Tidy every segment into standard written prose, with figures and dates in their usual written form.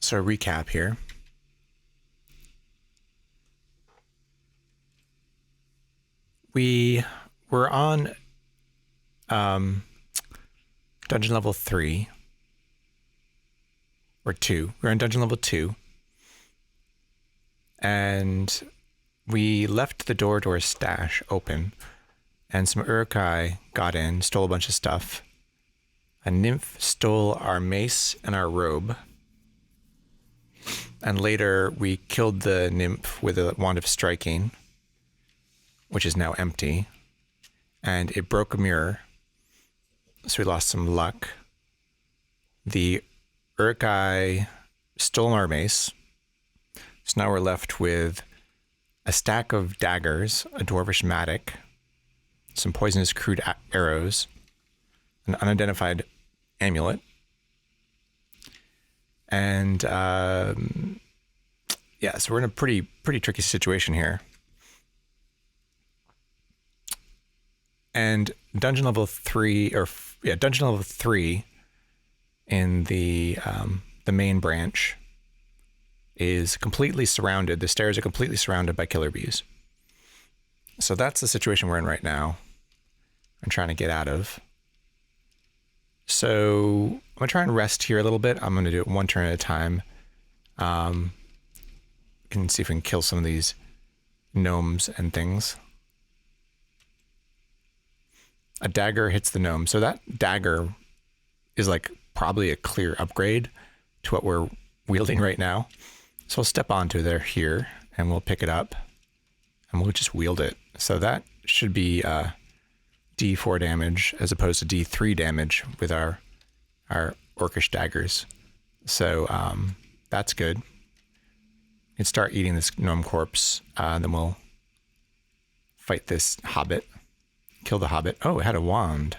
So recap here. We were on dungeon level 3 or 2. We're on dungeon level 2. And we left the door to our stash open, and some urukai got in, stole a bunch of stuff. A nymph stole our mace and our robe. And later we killed the nymph with a wand of striking, which is now empty. And it broke a mirror, so we lost some luck. The urukai stole our mace. So now we're left with a stack of daggers, a dwarvish mattock, some poisonous crude arrows, an unidentified amulet, and so we're in a pretty tricky situation here. And dungeon level 3 in the main branch is completely surrounded. The stairs are completely surrounded by killer bees. So that's the situation we're in right now. I'm trying to get out of. So I'm gonna try and rest here a little bit. I'm gonna do it one turn at a time. Can see if we can kill some of these gnomes and things. A dagger hits the gnome. So that dagger is like probably a clear upgrade to what we're wielding right now. So we'll step onto there here and we'll pick it up and we'll just wield it. So that should be D4 damage as opposed to D3 damage with our orcish daggers. So that's good. We can start eating this gnome corpse, then we'll fight this hobbit, kill the hobbit. Oh, it had a wand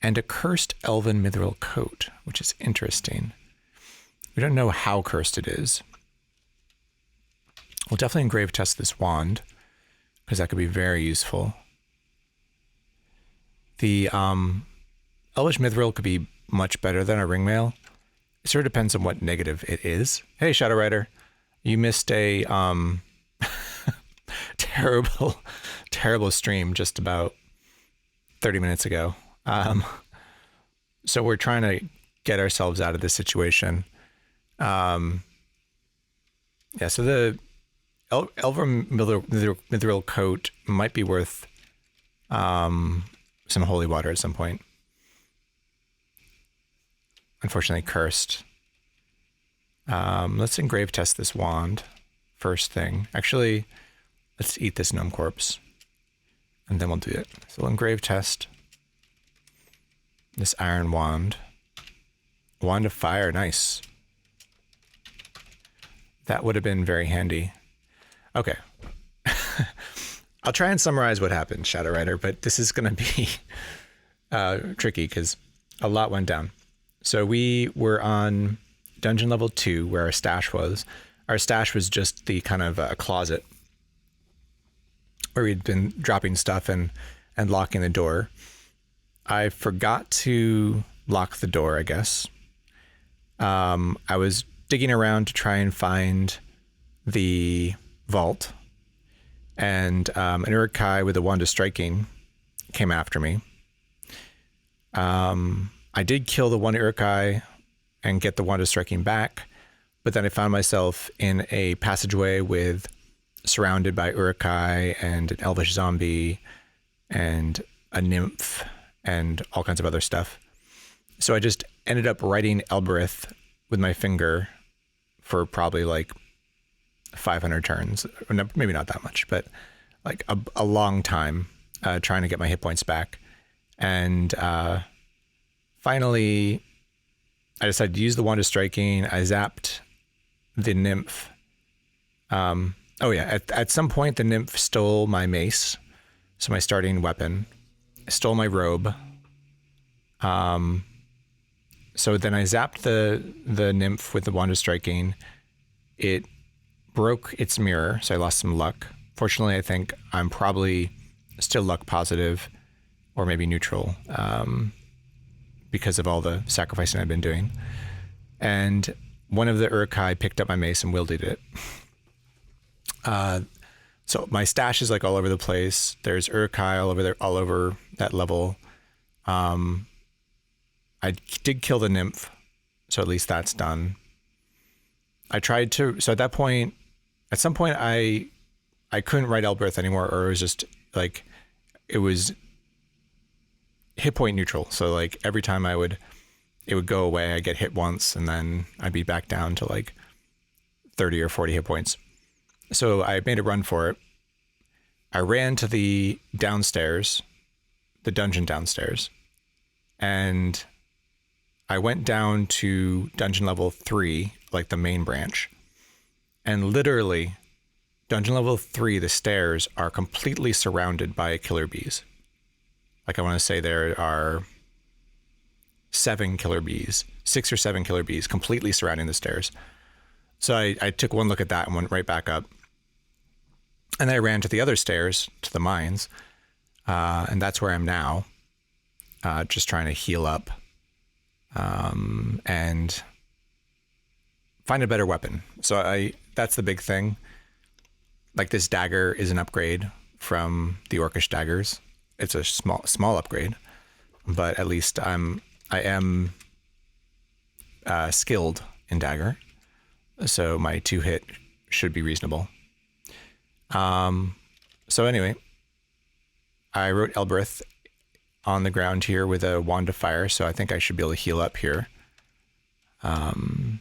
and a cursed elven mithril coat, which is interesting. We don't know how cursed it is. We'll definitely engrave test this wand because that could be very useful. The elvish mithril could be much better than a ringmail. It sort of depends on what negative it is. Hey, Shadow Rider, you missed a terrible stream just about 30 minutes ago. So we're trying to get ourselves out of this situation. So the elven mithril coat might be worth some holy water at some point. Unfortunately cursed. Let's engrave test this wand first thing. Actually, let's eat this gnome corpse and then we'll do it. So we'll engrave test this iron wand. Wand of fire, nice. That would have been very handy. Okay. I'll try and summarize what happened, Shadow Rider, but this is going to be tricky because a lot went down. So we were on dungeon level 2 where our stash was. Our stash was just the kind of a closet where we'd been dropping stuff and locking the door. I forgot to lock the door, I guess. I was digging around to try and find the vault, and an urukai with a wand of striking came after me. I did kill the one urukai and get the wand of striking back, but then I found myself in a passageway surrounded by urukai and an elvish zombie and a nymph and all kinds of other stuff. So I just ended up writing Elbereth with my finger for probably like 500 turns, or maybe not that much, but like a long time trying to get my hit points back. And finally, I decided to use the wand of striking. I zapped the nymph. At some point, the nymph stole my mace, so my starting weapon. Stole my robe. So then I zapped the nymph with the wand of striking. It broke its mirror, so I lost some luck. Fortunately, I think I'm probably still luck positive or maybe neutral because of all the sacrificing I've been doing. And one of the Urkai picked up my mace and wielded it. So my stash is like all over the place. There's Urkai all over there, all over that level. I did kill the nymph, so at least that's done. I tried to, so at that point, at some point I couldn't write Elbereth anymore, or it was just like, it was hit point neutral. So like every time it would go away, I'd get hit once and then I'd be back down to like 30 or 40 hit points. So I made a run for it. I ran to the downstairs, the dungeon downstairs, and I went down to dungeon level 3, like the main branch. And literally, dungeon level 3, the stairs are completely surrounded by killer bees. Like I want to say there are 7 killer bees, 6 or 7 killer bees completely surrounding the stairs. So I took one look at that and went right back up. And then I ran to the other stairs, to the mines. And that's where I'm now, just trying to heal up and find a better weapon. So that's the big thing. Like this dagger is an upgrade from the orcish daggers. It's a small upgrade, but at least I am skilled in dagger. So my 2-hit should be reasonable. So anyway, I wrote Elbereth on the ground here with a wand of fire, so I think I should be able to heal up here. And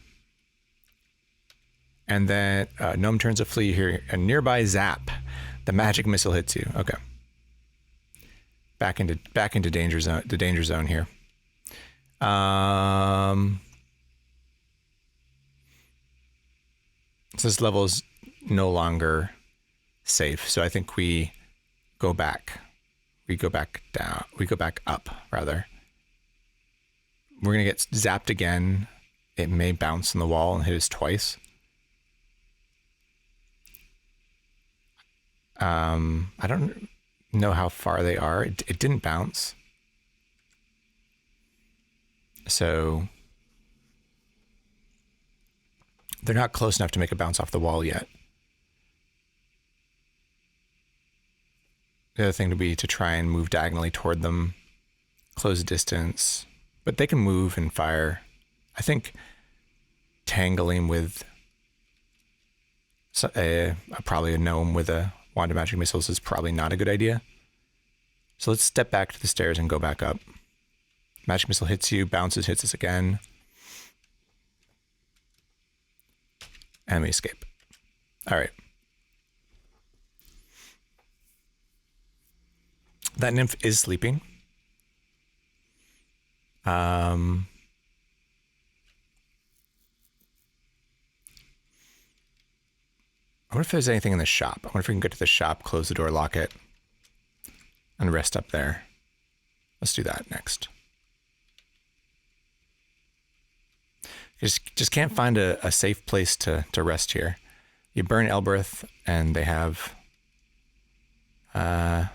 then gnome turns a flea here. A nearby zap. The magic missile hits you. Okay. Back into danger zone. The danger zone here. So this level is no longer safe. So I think we go back. We go back down. We go back up, rather. We're going to get zapped again. It may bounce on the wall and hit us twice. I don't know how far they are. It didn't bounce. So they're not close enough to make a bounce off the wall yet. The other thing would be to try and move diagonally toward them, close the distance, but they can move and fire. I think tangling with probably a gnome with a wand of magic missiles is probably not a good idea. So let's step back to the stairs and go back up. Magic missile hits you, bounces, hits us again. And we escape. All right. That nymph is sleeping. I wonder if there's anything in the shop. I wonder if we can get to the shop, close the door, lock it, and rest up there. Let's do that next. Just can't find a safe place to rest here. You burn Elbereth, and they have... yeah,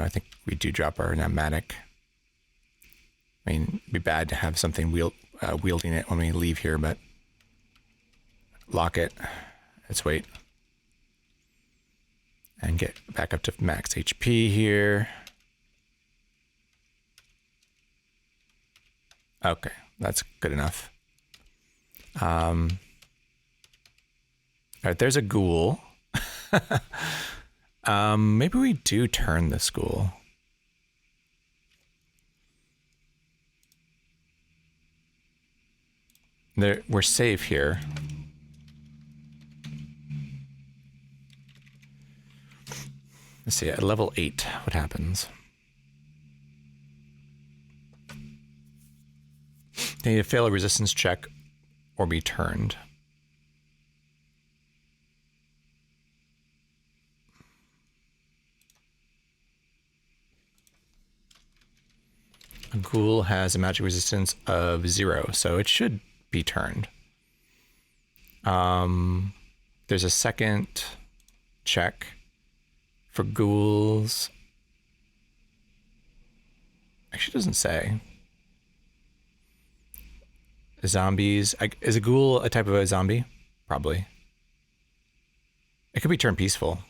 I think we do drop our pneumatic. I mean, it'd be bad to have something wielding it when we leave here, but lock it. Let's wait. And get back up to max HP here. Okay, that's good enough. All right, there's a ghoul. Maybe we do turn this ghoul. We're safe here. Let's see, at level 8, what happens? They need to fail a resistance check or be turned. A ghoul has a magic resistance of 0, so it should be turned. There's a second check for ghouls. Actually, it doesn't say. Zombies. Is a ghoul a type of a zombie? Probably. It could be turned peaceful.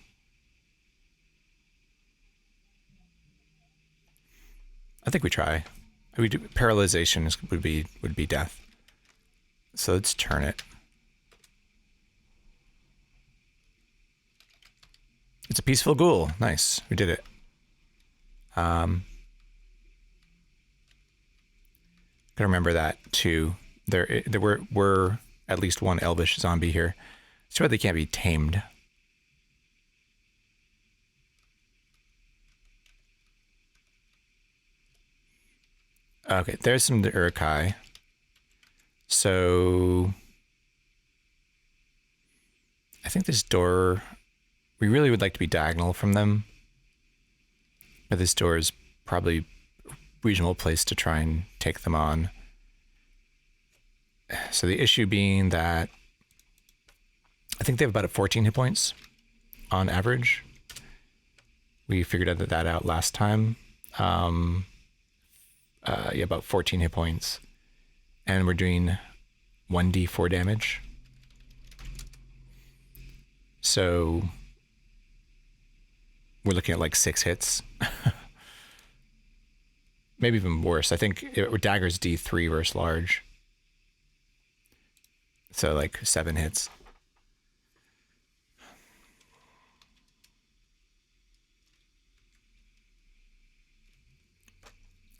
I think we try. We do, paralyzation would be death. So let's turn it. It's a peaceful ghoul. Nice. We did it. Gotta remember that too. There were at least one elvish zombie here. It's why they can't be tamed. Okay, there's some Urukai. So I think this door, we really would like to be diagonal from them. But this door is probably a reasonable place to try and take them on. So the issue being that I think they have about 14 hit points on average. We figured that out last time. Yeah, about 14 hit points. And we're doing 1d4 damage. So we're looking at like 6 hits. Maybe even worse. I think dagger's d3 versus large. So like 7 hits.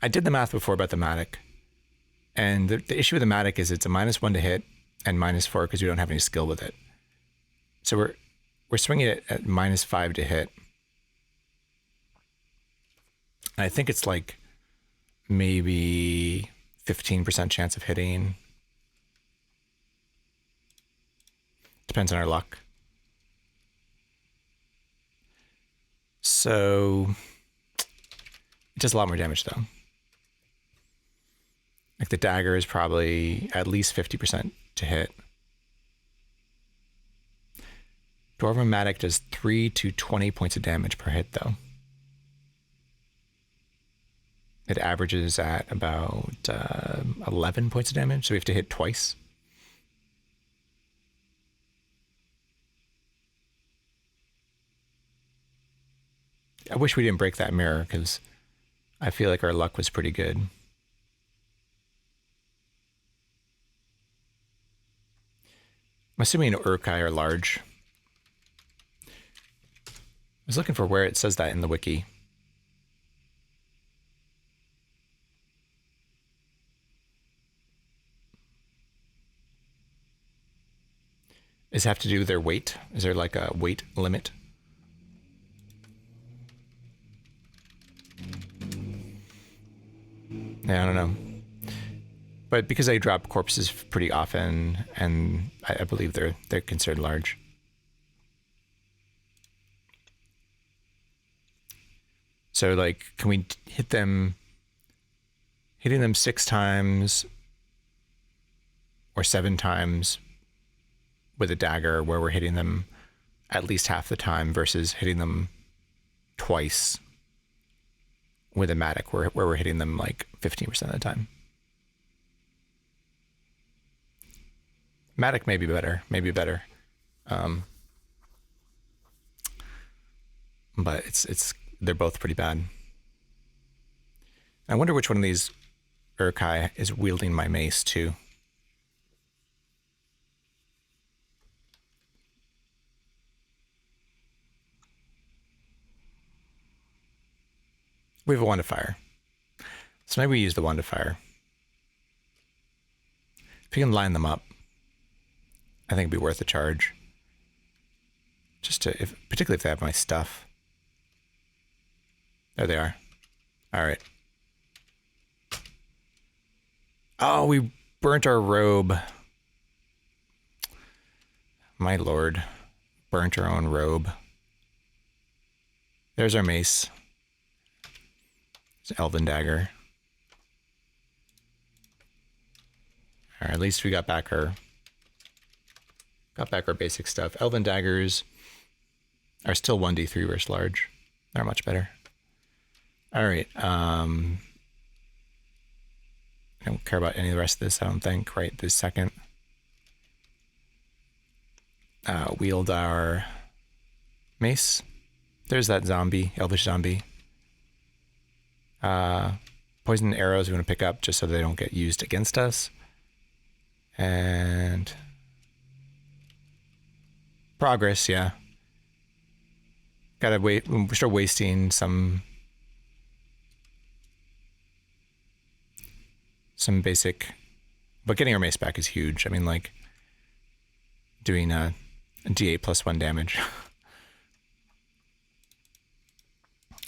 I did the math before about the Matic. And the issue with the Matic is it's a -1 to hit and -4 because we don't have any skill with it. So we're swinging it at -5 to hit. And I think it's like maybe 15% chance of hitting. Depends on our luck. So it does a lot more damage though. Like the dagger is probably at least 50% to hit. Dwarven Matic does 3 to 20 points of damage per hit though. It averages at about 11 points of damage, so we have to hit twice. I wish we didn't break that mirror because I feel like our luck was pretty good. I'm assuming Urkai are large. I was looking for where it says that in the wiki. Does it have to do with their weight? Is there like a weight limit? Yeah, I don't know. But because I drop corpses pretty often, and I believe they're considered large. So like, can we hit them? Hitting them 6 times or 7 times with a dagger, where we're hitting them at least half the time, versus hitting them twice with a Matic, where we're hitting them like 15% of the time. Matic may be better, but they're both pretty bad. I wonder which one of these Urkai is wielding my mace too. We have a wand of fire, so maybe we use the wand of fire. If you can line them up, I think it'd be worth the charge. Just to, particularly if they have my stuff. There they are. All right. Oh, we burnt our robe. My lord. Burnt our own robe. There's our mace. It's an elven dagger. All right, at least we got back our basic stuff. Elven daggers are still 1d3 versus large. They're much better. All right. don't care about any of the rest of this, I don't think, right this second. Wield our mace. There's that zombie, elvish zombie. Poison arrows we want to pick up just so they don't get used against us. And progress, yeah. Gotta wait. We start wasting some basic, but getting our mace back is huge. I mean, like doing a D8 plus 1 damage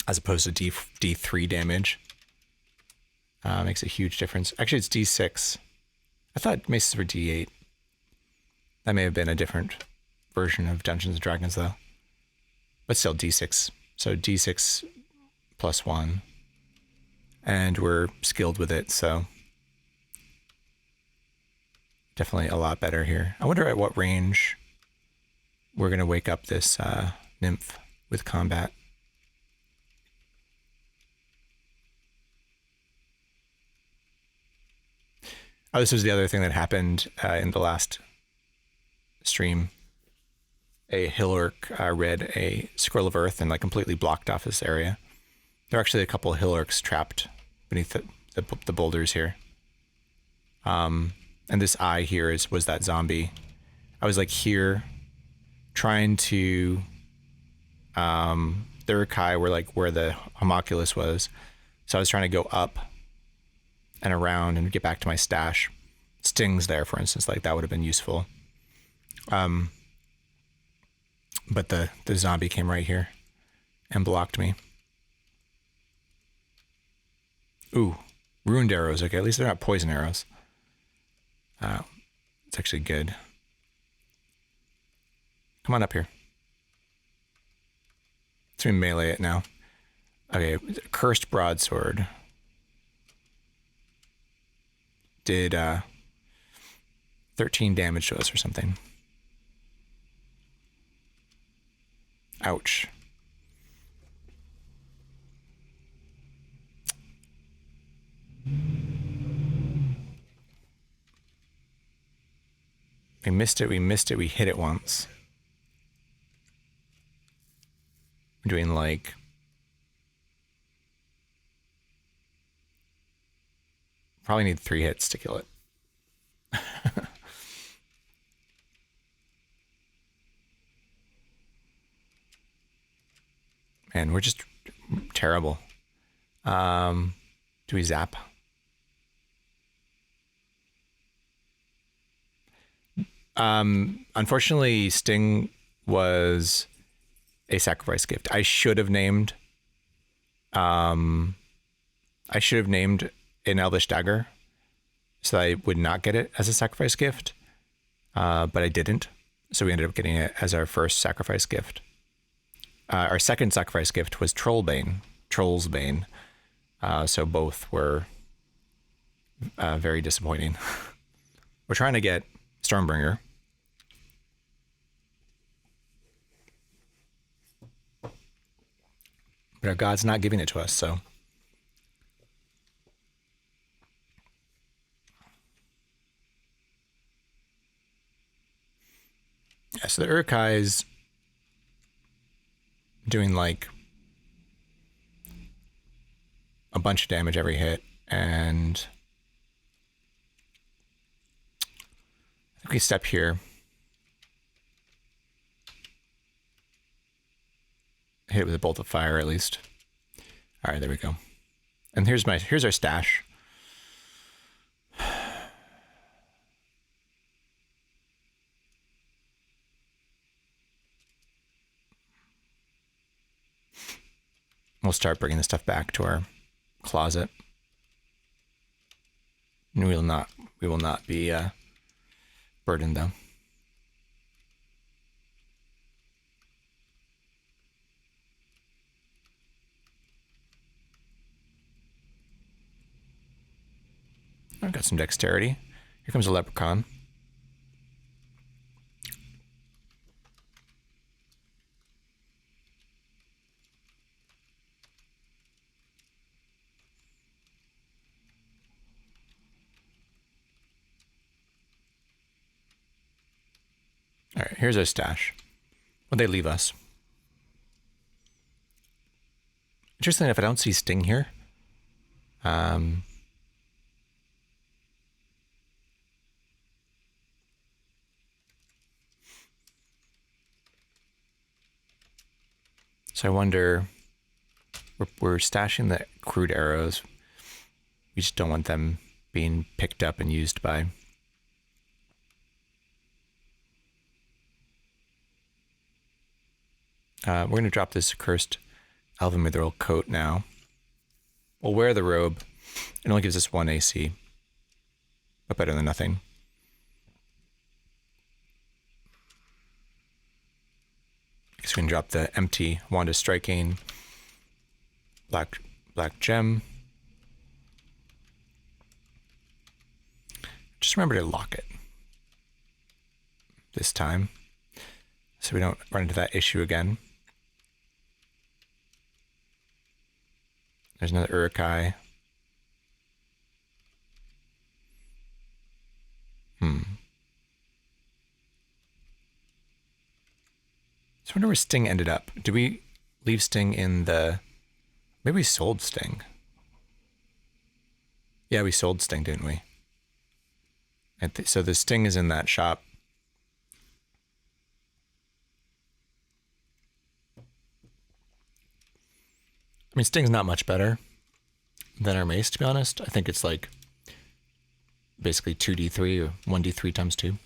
as opposed to D3 damage makes a huge difference. Actually, it's D6. I thought maces were D8. That may have been a different version of Dungeons and Dragons, though. But still, D6. So D6 plus 1. And we're skilled with it, so definitely a lot better here. I wonder at what range we're going to wake up this nymph with combat. Oh, this was the other thing that happened in the last stream. A hill orc read a scroll of earth and like completely blocked off this area. There are actually a couple of hill orcs trapped beneath the boulders here. And this eye here was that zombie. I was like here trying to the Urukai were like where the homunculus was. So I was trying to go up and around and get back to my stash. Stings there, for instance, like that would have been useful. But the zombie came right here and blocked me. Ooh, ruined arrows. Okay, at least they're not poison arrows. It's actually good. Come on up here. Let's melee it now. Okay, cursed broadsword. Did 13 damage to us or something. Ouch. We missed it, we hit it once. We're doing like... Probably need 3 hits to kill it. Man, we're just terrible. Do we zap? Unfortunately, Sting was a sacrifice gift. I should have named an Elvish Dagger so I would not get it as a sacrifice gift, but I didn't. So we ended up getting it as our first sacrifice gift. Our second sacrifice gift was Troll's Bane. So both were very disappointing. We're trying to get Stormbringer. But our god's not giving it to us, so... Yeah, so the Urukai is doing like a bunch of damage every hit, and I think we step here. Hit it with a bolt of fire at least. All right, there we go. And here's our stash. We'll start bringing the stuff back to our closet. And we will not be burdened though. I've got some dexterity. Here comes a leprechaun. right, here's our stash. What'd they leave us? Interestingly enough, I don't see Sting here. So I wonder, we're stashing the crude arrows. We just don't want them being picked up and used by. We're going to drop this cursed elven mithril coat now. We'll wear the robe. It only gives us 1 AC, but better than nothing. I guess we can drop the empty Wand of Striking, black gem. Just remember to lock it this time, so we don't run into that issue again. There's another Urukai. So I wonder where Sting ended up. Did we leave Sting in the... Maybe we sold Sting. Yeah, we sold Sting, didn't we? So the Sting is in that shop. I mean, Sting's not much better than our mace, to be honest. I think it's like basically 2d3 or 1d3 times 2.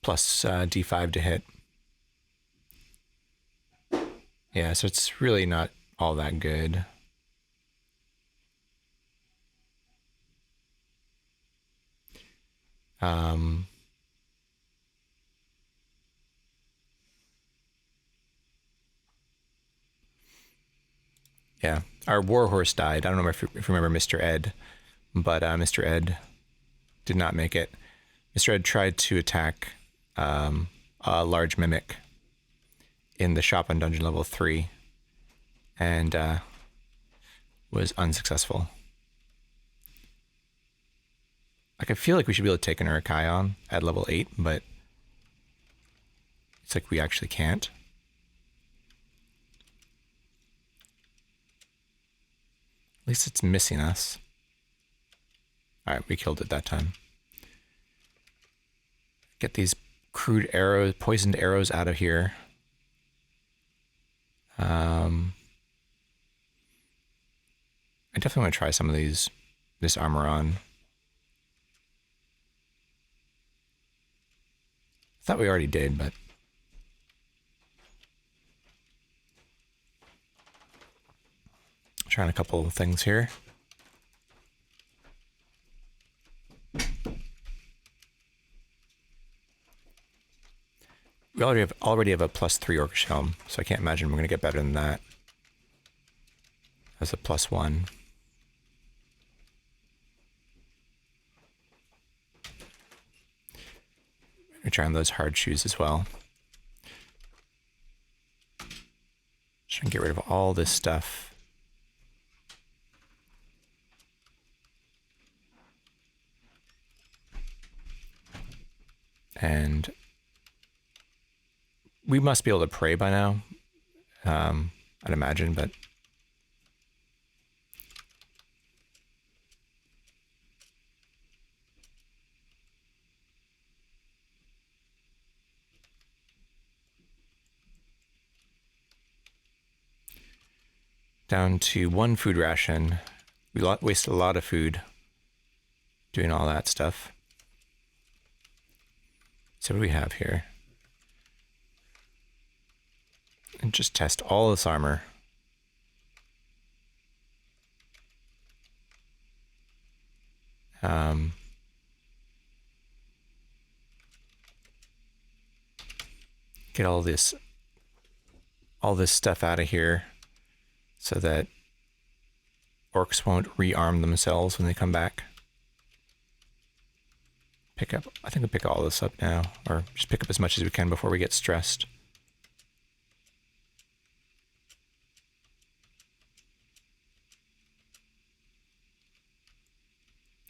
Plus d5 to hit. Yeah, so it's really not all that good. Yeah, our warhorse died. I don't know if you remember Mr. Ed, but Mr. Ed did not make it. Mr. Ed tried to attack a large mimic in the shop on dungeon level 3 and was unsuccessful. Like, I feel like we should be able to take an Urukai on at level 8, but it's like we actually can't. At least it's missing us. Alright, we killed it that time. Get these crude arrows, poisoned arrows out of here. I definitely want to try some of this armor on. I thought we already did, but... Trying a couple of things here. We already have a +3 Orcish Helm, so I can't imagine we're going to get better than that. As a +1. We're trying those hard shoes as well. Just trying to get rid of all this stuff. And we must be able to pray by now, I'd imagine, but down to 1 food ration. We wasted a lot of food doing all that stuff. So what do we have here? And just test all this armor. Get all this stuff out of here so that orcs won't rearm themselves when they come back. I think we'll pick all this up now, or just pick up as much as we can before we get stressed.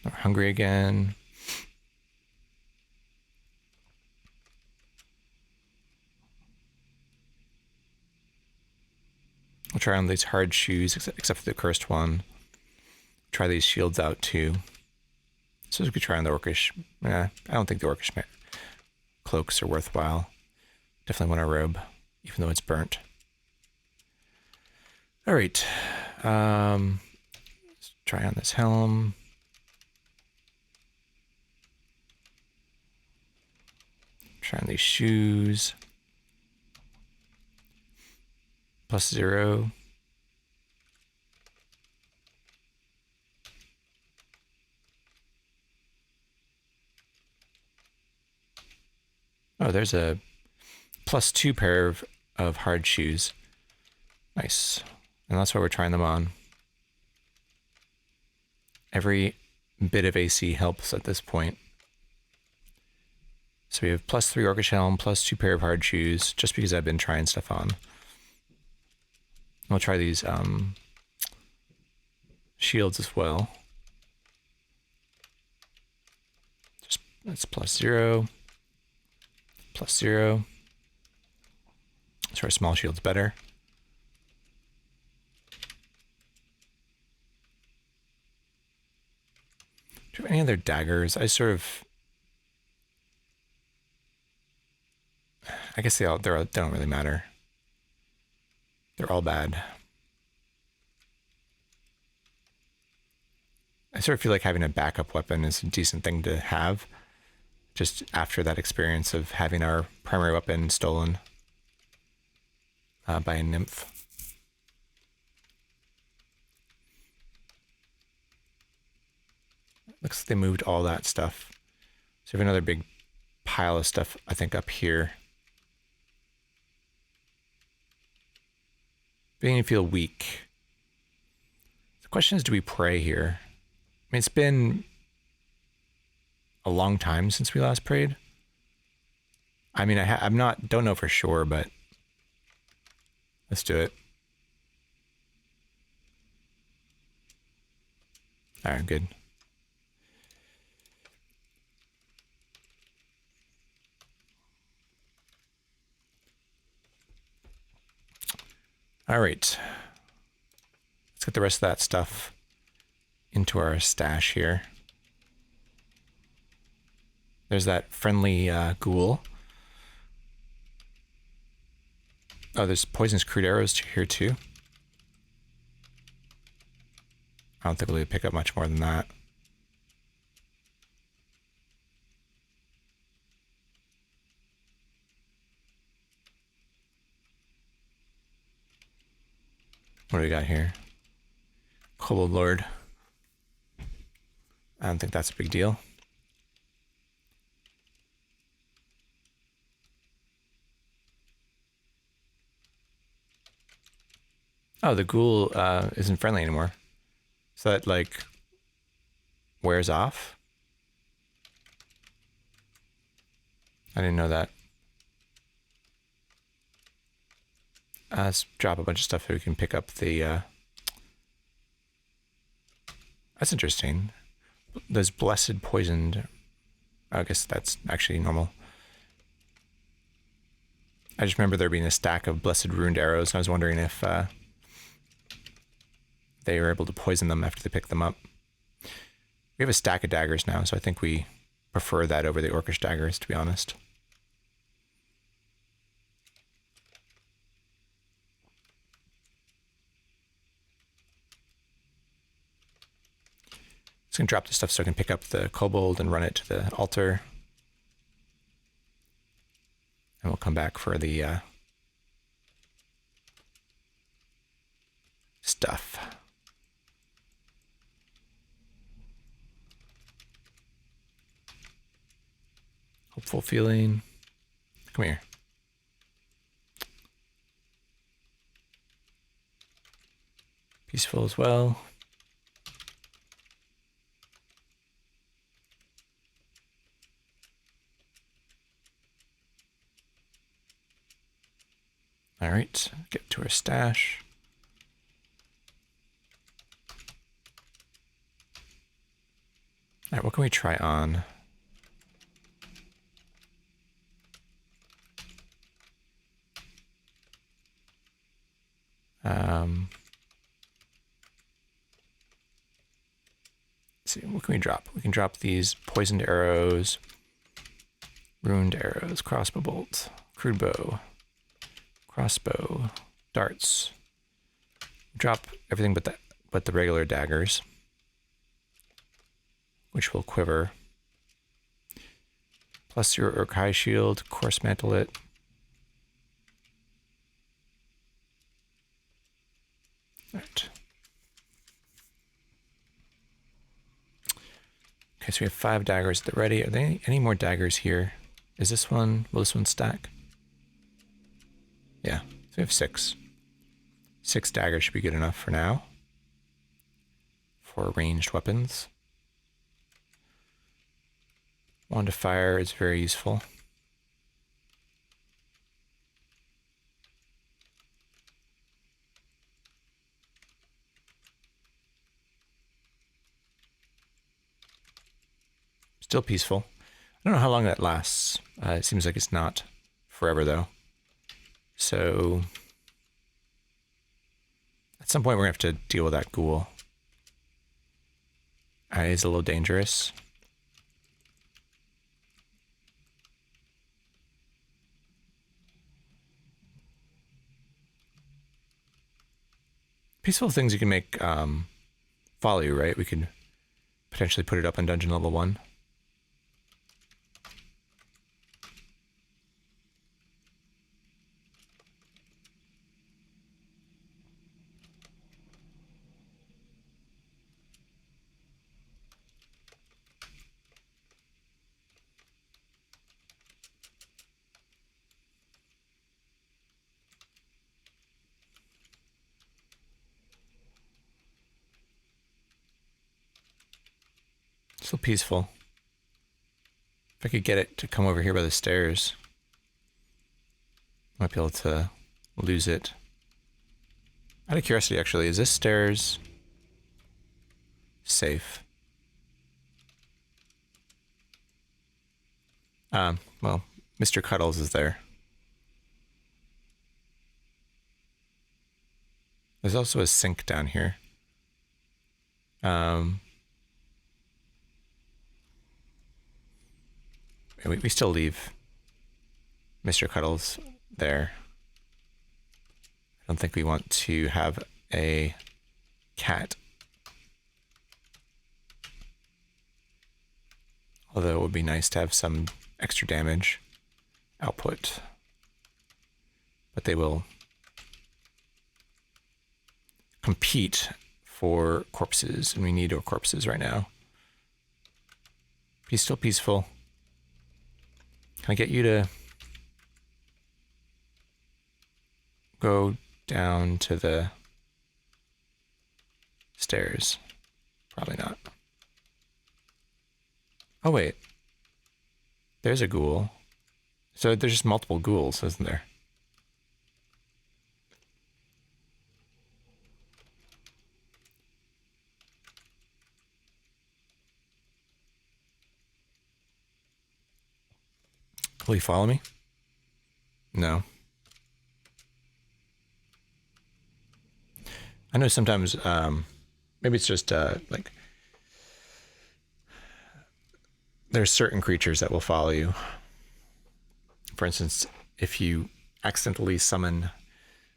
We're hungry again. try on these hard shoes, except for the cursed one. Try these shields out too. So we could try on the orcish. I don't think the orcish cloaks are worthwhile. Definitely want a robe, even though it's burnt. All right. Let's try on this helm. Try on these shoes. +0. Oh, there's a +2 pair of hard shoes. Nice. And that's why we're trying them on. Every bit of AC helps at this point. So we have +3 orcish helm, +2 pair of hard shoes, just because I've been trying stuff on. We'll try these shields as well. Just that's +0, +0. So our small shield's better. Do you have any other daggers? I guess they don't really matter. They're all bad. I sort of feel like having a backup weapon is a decent thing to have, just after that experience of having our primary weapon stolen by a nymph. Looks like they moved all that stuff. So we have another big pile of stuff, I think, up here. Beginning to feel weak. The question is, do we pray here? I mean, it's been a long time since we last prayed. I mean, don't know for sure, but let's do it. All right, good. All right. Let's get the rest of that stuff into our stash here. There's that friendly ghoul. Oh, there's poisonous crude arrows here too. I don't think we'll pick up much more than that. What do we got here? Kobold Lord. I don't think that's a big deal. Oh, the ghoul isn't friendly anymore. So that, like, wears off? I didn't know that. Let's drop a bunch of stuff so we can pick up the... That's interesting. Those blessed poisoned... I guess that's actually normal. I just remember there being a stack of blessed ruined arrows, and I was wondering if they were able to poison them after they picked them up. We have a stack of daggers now, so I think we prefer that over the orcish daggers, to be honest. Just gonna drop this stuff so I can pick up the kobold and run it to the altar. And we'll come back for the stuff. Hopeful feeling. Come here. Peaceful as well. All right, get to our stash. All right, what can we try on? Let's see, what can we drop? We can drop these poisoned arrows, ruined arrows, crossbow bolt, crude bow, crossbow, darts. Drop everything but the regular daggers, which will quiver. Plus your Urkai shield, course mantle it. All right. Okay, so we have 5 daggers at the ready. Are there any more daggers here? Is this one, will this one stack? Yeah, so we have 6. 6 daggers should be good enough for now. For ranged weapons. Wand of Fire is very useful. Still peaceful. I don't know how long that lasts. It seems like it's not forever though. So at some point we're gonna have to deal with that ghoul. It's a little dangerous. Peaceful things you can make follow you, right? We could potentially put it up on dungeon level 1. Still peaceful. If I could get it to come over here by the stairs, I might be able to lose it. Out of curiosity, actually, is this stairs safe? Well, Mr. Cuddles is there. There's also a sink down here. We still leave Mr. Cuddles there. I don't think we want to have a cat. Although it would be nice to have some extra damage output. But they will compete for corpses, and we need our corpses right now. He's still peaceful. Can I get you to go down to the stairs? Probably not. Oh, wait. There's a ghoul. So there's just multiple ghouls, isn't there? Will you follow me? No. I know sometimes, maybe it's just like there's certain creatures that will follow you. For instance, if you accidentally summon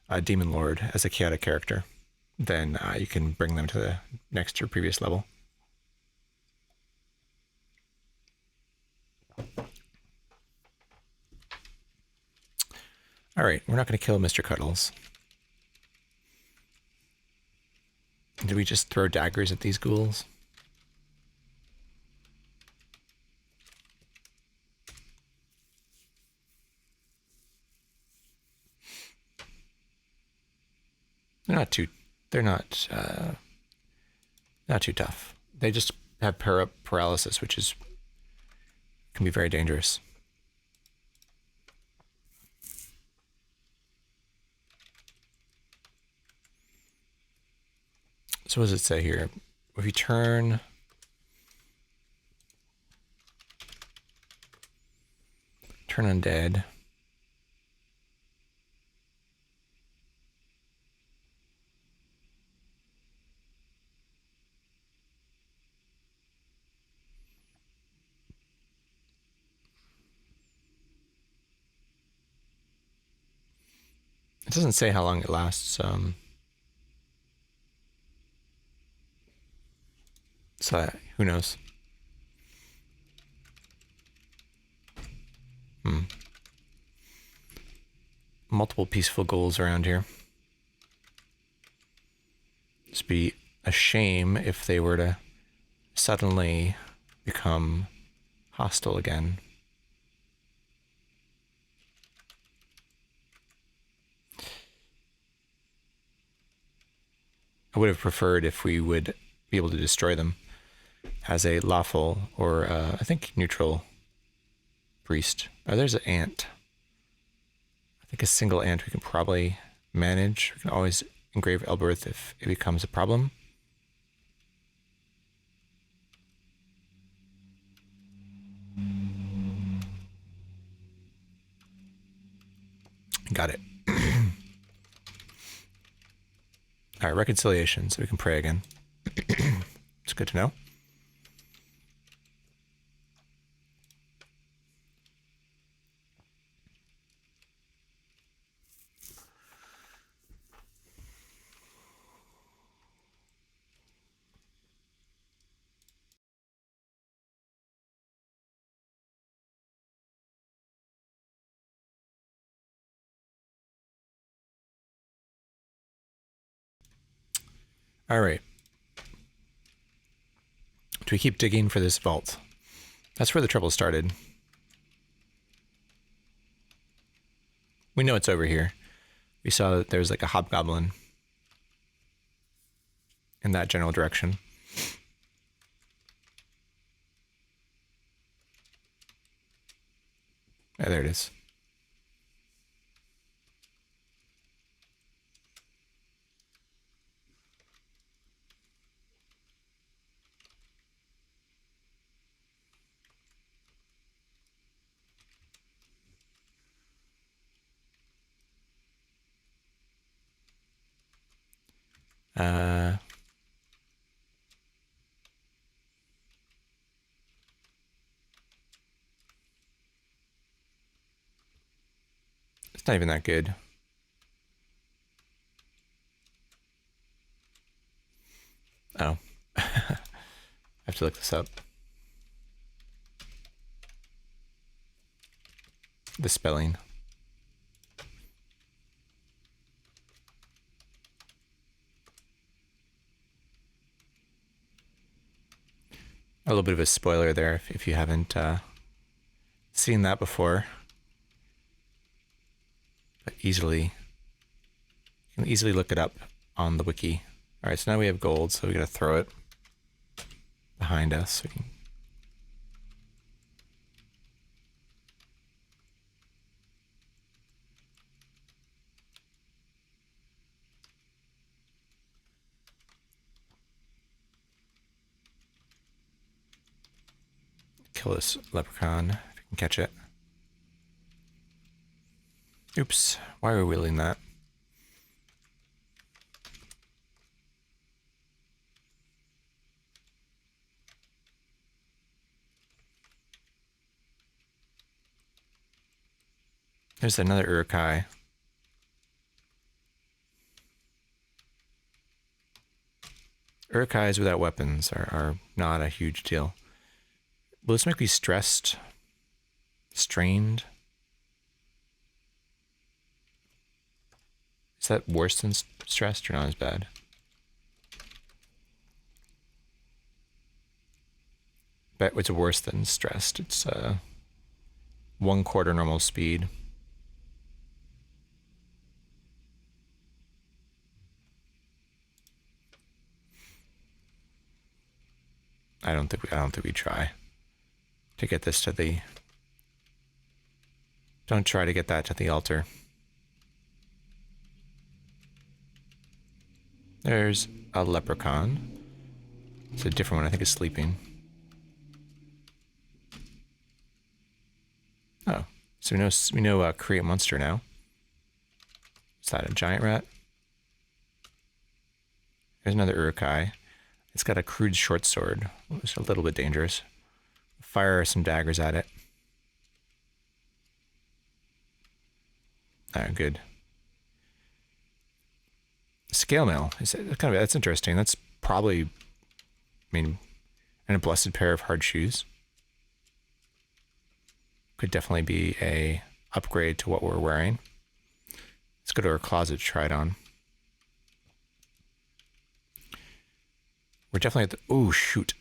a Demon Lord as a chaotic character, then you can bring them to the next or previous level. All right, we're not going to kill Mr. Cuddles. Did we just throw daggers at these ghouls? They're not too tough. They just have paralysis, which can be very dangerous. So what does it say here? If you turn undead, doesn't say how long it lasts. So who knows? Multiple peaceful goals around here. It'd be a shame if they were to suddenly become hostile again. I would have preferred if we would be able to destroy them as a lawful or I think neutral priest. Oh, there's an ant. I think a single ant we can probably manage. We can always engrave Elberth if it becomes a problem. Got it. All right, reconciliation, so we can pray again. It's good to know. All right. Do we keep digging for this vault? That's where the trouble started. We know it's over here. We saw that there's like a hobgoblin in that general direction. Yeah, there it is. It's not even that good. Oh. I have to look this up. The spelling. A little bit of a spoiler there if you haven't seen that before. But you can easily look it up on the wiki. All right, so now we have gold, so we're gonna throw it behind us. We can kill this leprechaun if we can catch it. Oops, why are we wheeling that? There's another Urukai. Urukais without weapons are not a huge deal. Will this make me stressed? Strained? Is that worse than stressed or not as bad? Bet it's worse than stressed. It's 1/4 normal speed. I don't think we try to get this to the. Don't try to get that to the altar. There's a leprechaun. It's a different one. I think it's sleeping. Oh, so we know create monster now. Is that a giant rat? There's another Urukai. It's got a crude short sword. It's a little bit dangerous. Fire some daggers at it. Alright, good. Scale mail. That's interesting. That's probably, I mean, and a blessed pair of hard shoes. Could definitely be a upgrade to what we're wearing. Let's go to our closet to try it on. We're definitely at the, oh, shoot.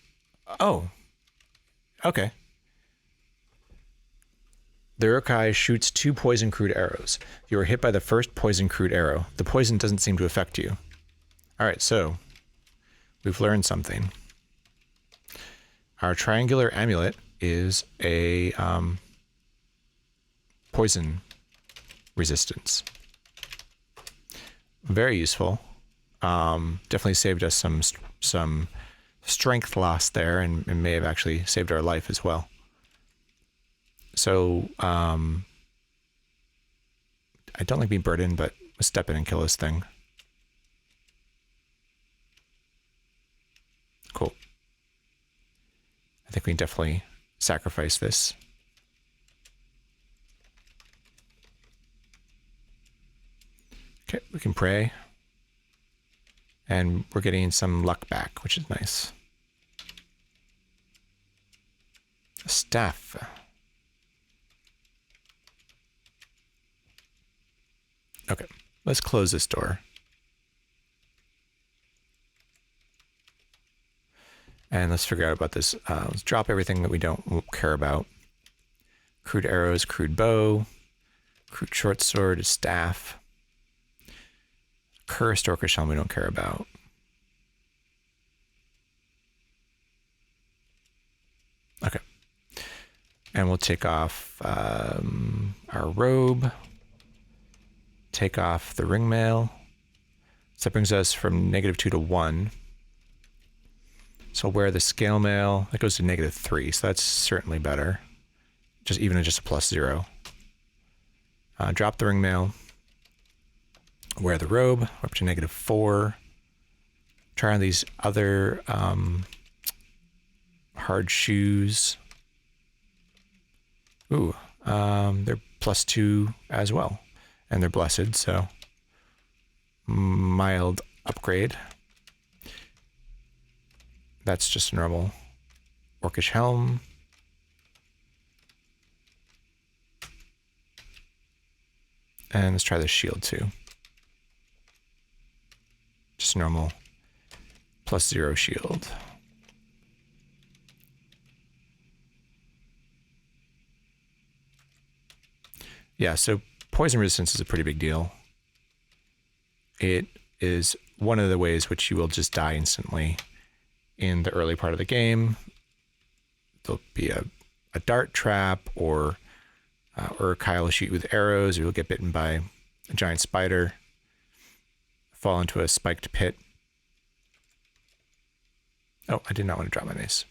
Oh, okay. The Urkai shoots 2 poison crude arrows. You are hit by the first poison crude arrow. The poison doesn't seem to affect you. All right, so we've learned something. Our triangular amulet is a poison resistance. Very useful. Definitely saved us some strength loss there, and may have actually saved our life as well. So I don't like being burdened, but let's step in and kill this thing. Cool. I think we can definitely sacrifice this. Okay, we can pray. And we're getting some luck back, which is nice. A staff. Okay, let's close this door. And let's figure out about this. Let's drop everything that we don't care about. Crude arrows, crude bow, crude short sword, staff. Cursed orcish helm we don't care about. Okay. And we'll take off our robe. Take off the ring mail. So that brings us from -2 to 1. So wear the scale mail. That goes to -3. So that's certainly better. Even just a +0. Drop the ring mail. Wear the robe, up to -4. Try on these other hard shoes. Ooh, they're +2 as well. And they're blessed, so mild upgrade. That's just a normal orcish helm. And let's try the shield too. Just normal +0 shield. Yeah, so poison resistance is a pretty big deal. It is one of the ways which you will just die instantly in the early part of the game. There'll be a dart trap, or Kyle will shoot you with arrows, or you'll get bitten by a giant spider, fall into a spiked pit. Oh, I did not want to drop my mace.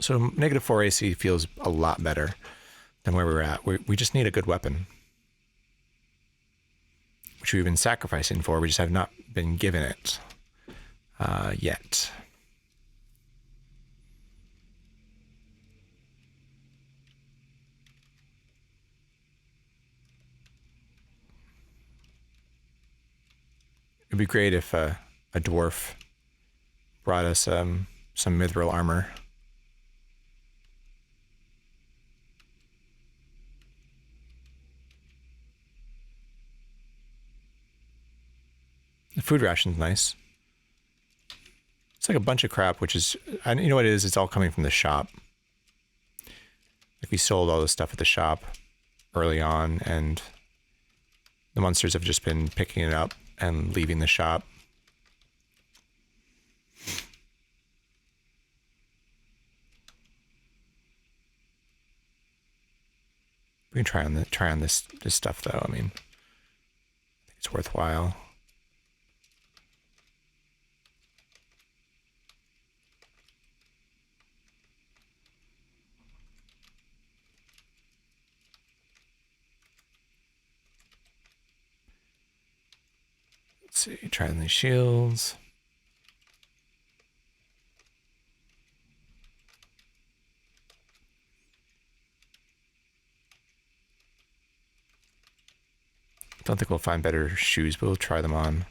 So -4 AC feels a lot better than where we were at. We just need a good weapon, which we've been sacrificing for. We just have not been given it yet. It'd be great if a dwarf brought us some mithril armor. The food ration's nice. It's like a bunch of crap, which is, you know what it is? It's all coming from the shop. Like we sold all this stuff at the shop early on, and the monsters have just been picking it up and leaving the shop. We can try on this stuff though. I mean, I think it's worthwhile. Let's see, try on these shields. Don't think we'll find better shoes, but we'll try them on.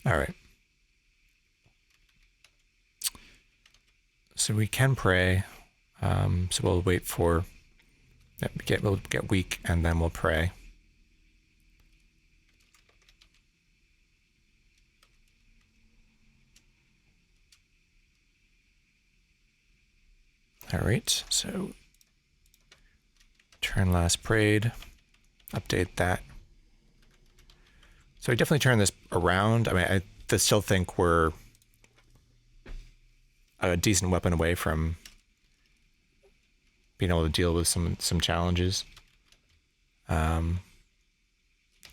All right. So we can pray. So we'll wait for we'll get weak and then we'll pray. All right. So turn last prayed. Update that. So I definitely turn this around. I mean, I still think we're a decent weapon away from being able to deal with some challenges that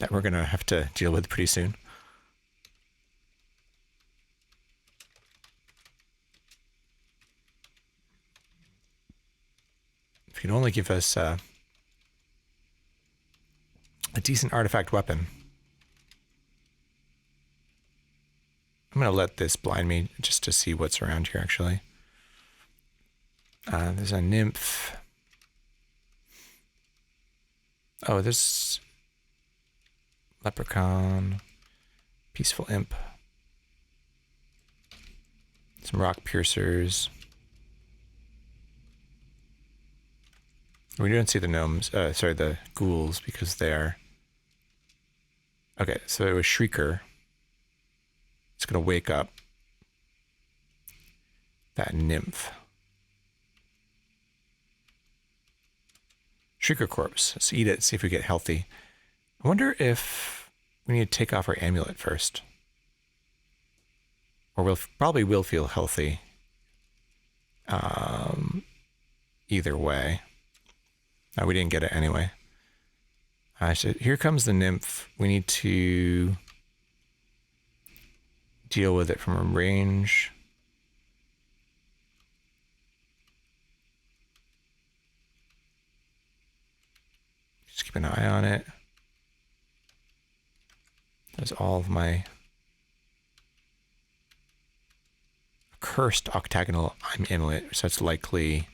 we're going to have to deal with pretty soon. If you can only give us a decent artifact weapon. I'm going to let this blind me just to see what's around here, actually. There's a nymph. Oh, there's leprechaun, peaceful imp, some rock piercers. We don't see the gnomes, sorry, the ghouls, because they're... Okay, so it was Shrieker. It's going to wake up that nymph. Shrieker corpse. Let's eat it, see if we get healthy. I wonder if we need to take off our amulet first. Or we'll probably will feel healthy. Either way. No, we didn't get it anyway. So here comes the nymph. We need to deal with it from a range. Just keep an eye on it. That's all of my cursed octagonal amulet, so it's likely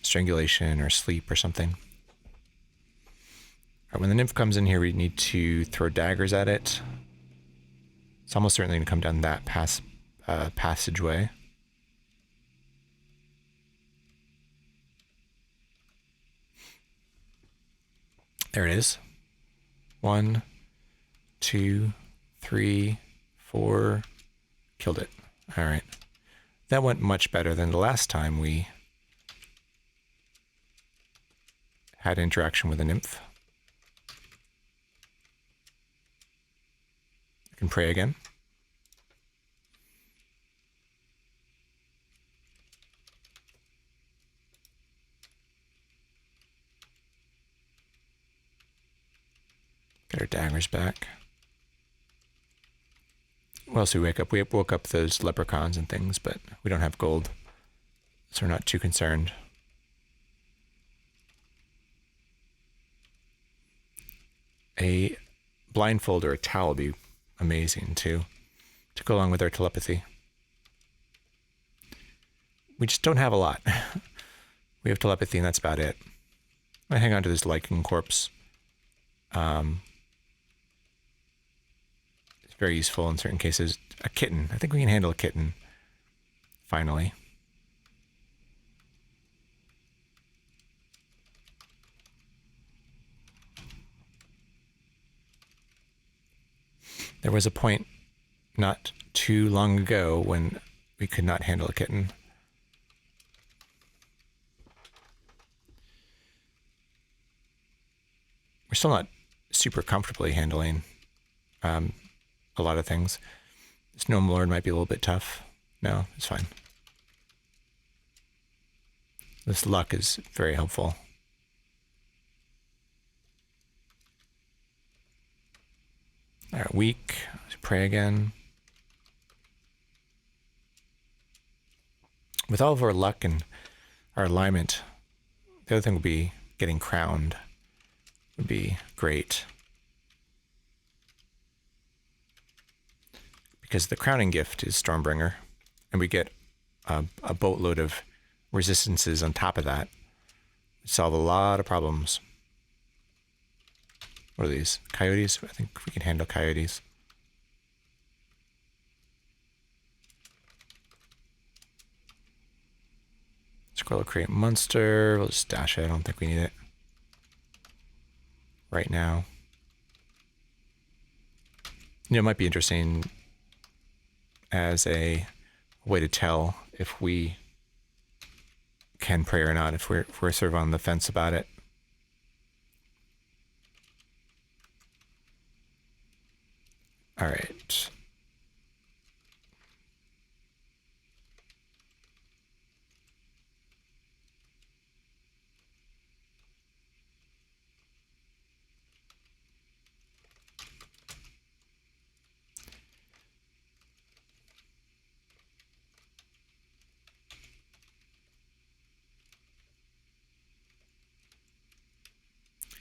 strangulation or sleep or something. All right, when the nymph comes in here, we need to throw daggers at it. It's almost certainly going to come down that passageway. There it is. 1, 2, 3, 4. Killed it. All right. That went much better than the last time we had interaction with a nymph. I can pray again. Get our daggers back. What else do we wake up? We woke up those leprechauns and things, but we don't have gold, so we're not too concerned. A blindfold or a towel would be amazing too, to go along with our telepathy. We just don't have a lot. We have telepathy and that's about it. I hang on to this lichen corpse. It's very useful in certain cases. A kitten. I think we can handle a kitten. Finally. There was a point not too long ago when we could not handle a kitten. We're still not super comfortably handling a lot of things. This gnome lord might be a little bit tough. No, it's fine. This luck is very helpful. All right, weak. Let's pray again. With all of our luck and our alignment, the other thing would be getting crowned. Would be great. Because the crowning gift is Stormbringer, and we get a boatload of resistances on top of that. Solve a lot of problems. What are these? Coyotes? I think we can handle coyotes. Scroll create monster. We'll just dash it. I don't think we need it right now. You know, it might be interesting as a way to tell if we can pray or not, if we're sort of on the fence about it. All right.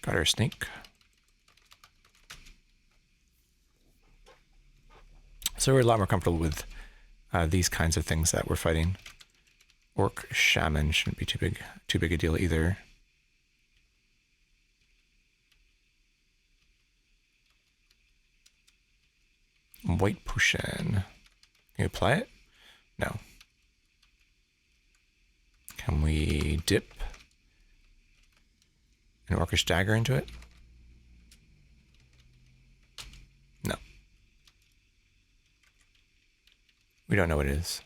Got our snake. So we're a lot more comfortable with these kinds of things that we're fighting. Orc shaman shouldn't be too big a deal either. White potion. Can we apply it? No. Can we dip an orcish dagger into it? No. We don't know what it is.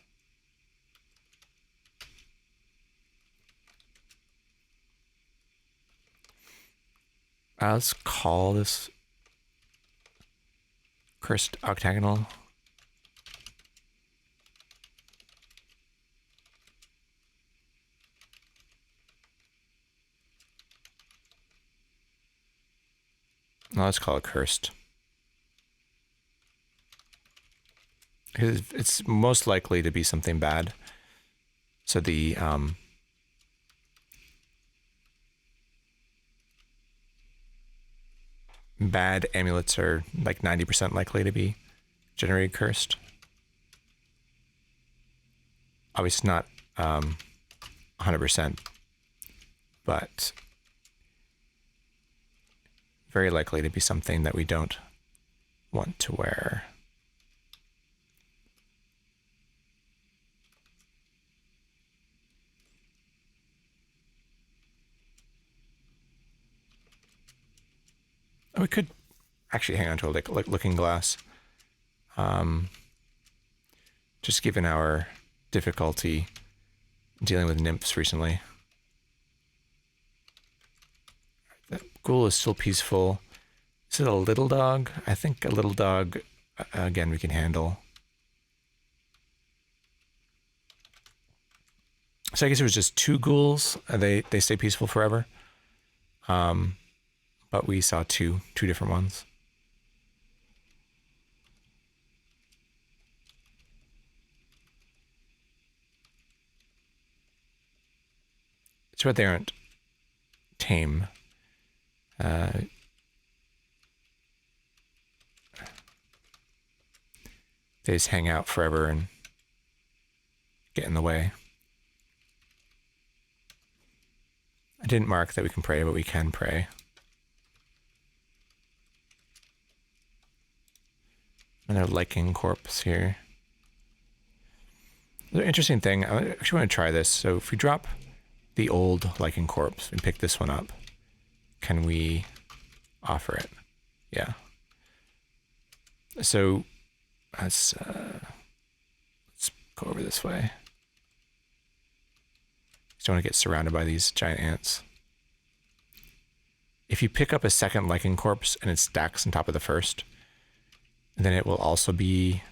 Let's call this cursed octagonal. No, let's call it cursed. It's most likely to be something bad. So the bad amulets are like 90% likely to be generated cursed. Obviously not 100%, but very likely to be something that we don't want to wear. We could actually hang on to a looking glass. Just given our difficulty dealing with nymphs recently. The ghoul is still peaceful. Is it a little dog? I think a little dog, again, we can handle. So I guess it was just 2 ghouls. They stay peaceful forever. But we saw two different ones. It's right, they aren't tame. They just hang out forever and get in the way. I didn't mark that we can pray, but we can pray. Another lichen corpse here. Another interesting thing, I actually want to try this. So if we drop the old lichen corpse and pick this one up, can we offer it? Yeah. So let's go over this way. Just don't want to get surrounded by these giant ants. If you pick up a second lichen corpse and it stacks on top of the first, then it will also be,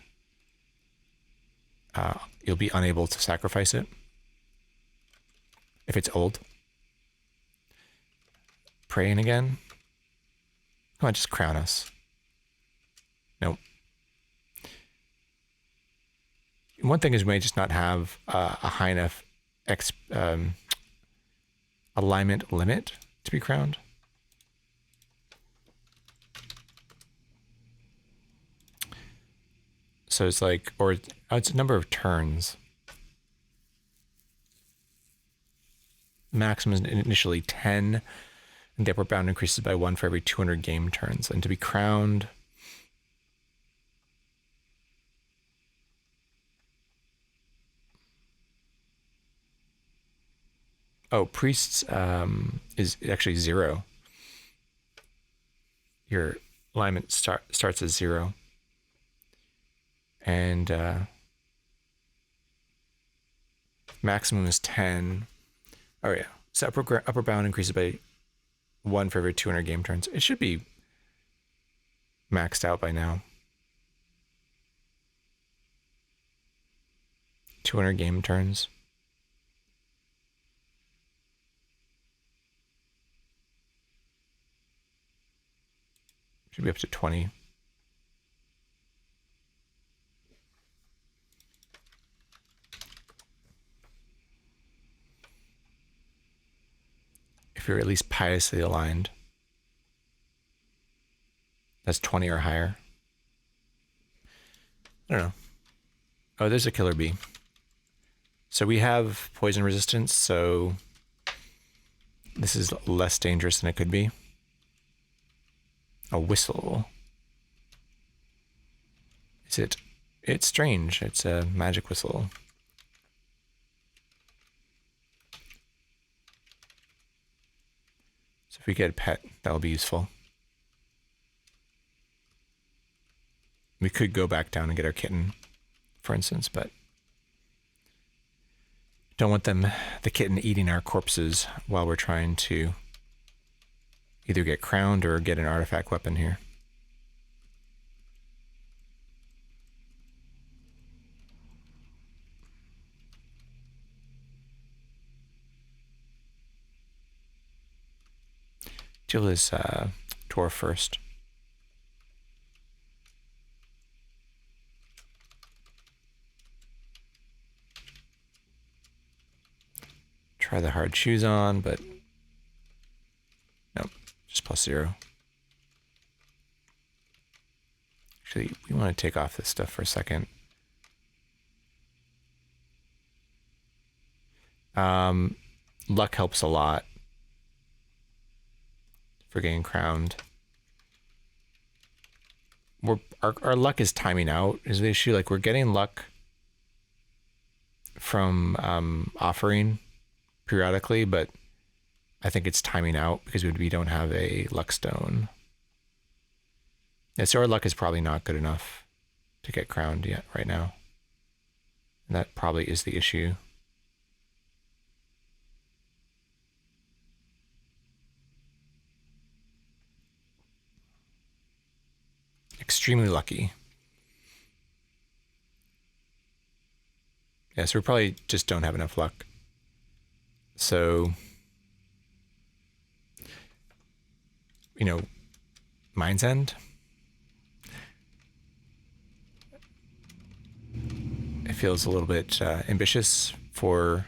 you'll be unable to sacrifice it if it's old. Praying again. Come on, just crown us. Nope. one thing is we may just not have a high enough alignment limit to be crowned. So it's like, or it's a number of turns. Maximum is initially 10, and the upper bound increases by 1 for every 200 game turns. And to be crowned, oh, priests is actually 0. Your alignment starts at 0. And maximum is 10. Oh yeah, so upper bound increases by 1 for every 200 game turns. It should be maxed out by now. 200 game turns. Should be up to 20. If you're at least piously aligned, that's 20 or higher. I don't know. Oh, there's a killer bee. So we have poison resistance, so this is less dangerous than it could be. A whistle. Is it? It's strange. It's a magic whistle. So if we get a pet, that'll be useful. We could go back down and get our kitten, for instance, but don't want the kitten eating our corpses while we're trying to either get crowned or get an artifact weapon here. Deal this dwarf first. Try the hard shoes on, but nope, just +0. Actually, we want to take off this stuff for a second. Luck helps a lot for getting crowned. Our luck is timing out is the issue. Like, we're getting luck from offering periodically, but I think it's timing out because we don't have a luck stone. Yeah, so our luck is probably not good enough to get crowned yet right now. And that probably is the issue. Extremely lucky. Yeah, so we probably just don't have enough luck. So, you know, Mind's End. It feels a little bit ambitious for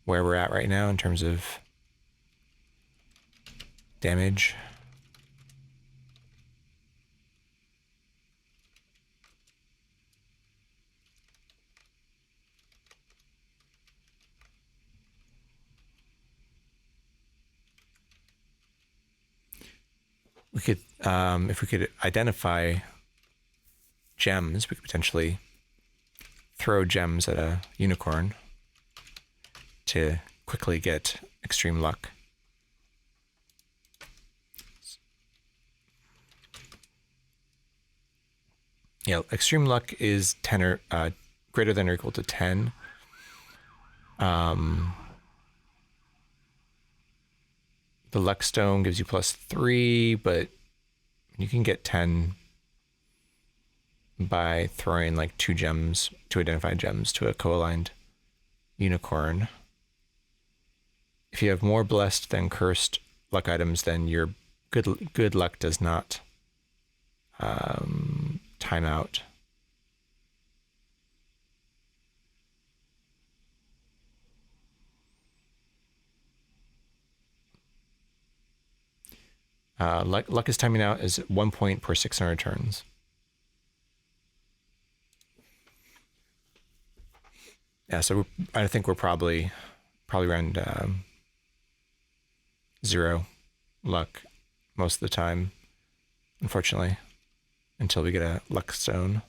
where we're at right now in terms of damage. We could, if we could identify gems, we could potentially throw gems at a unicorn to quickly get extreme luck. Yeah, extreme luck is 10 or greater than or equal to 10. The luck stone gives you +3, but you can get 10 by throwing like 2 gems, 2 identified gems to a co-aligned unicorn. If you have more blessed than cursed luck items, then your good luck does not time out. Luck is timing out is 1 point per 600 turns. Yeah, so I think we're probably around 0 luck most of the time, unfortunately, until we get a luck stone.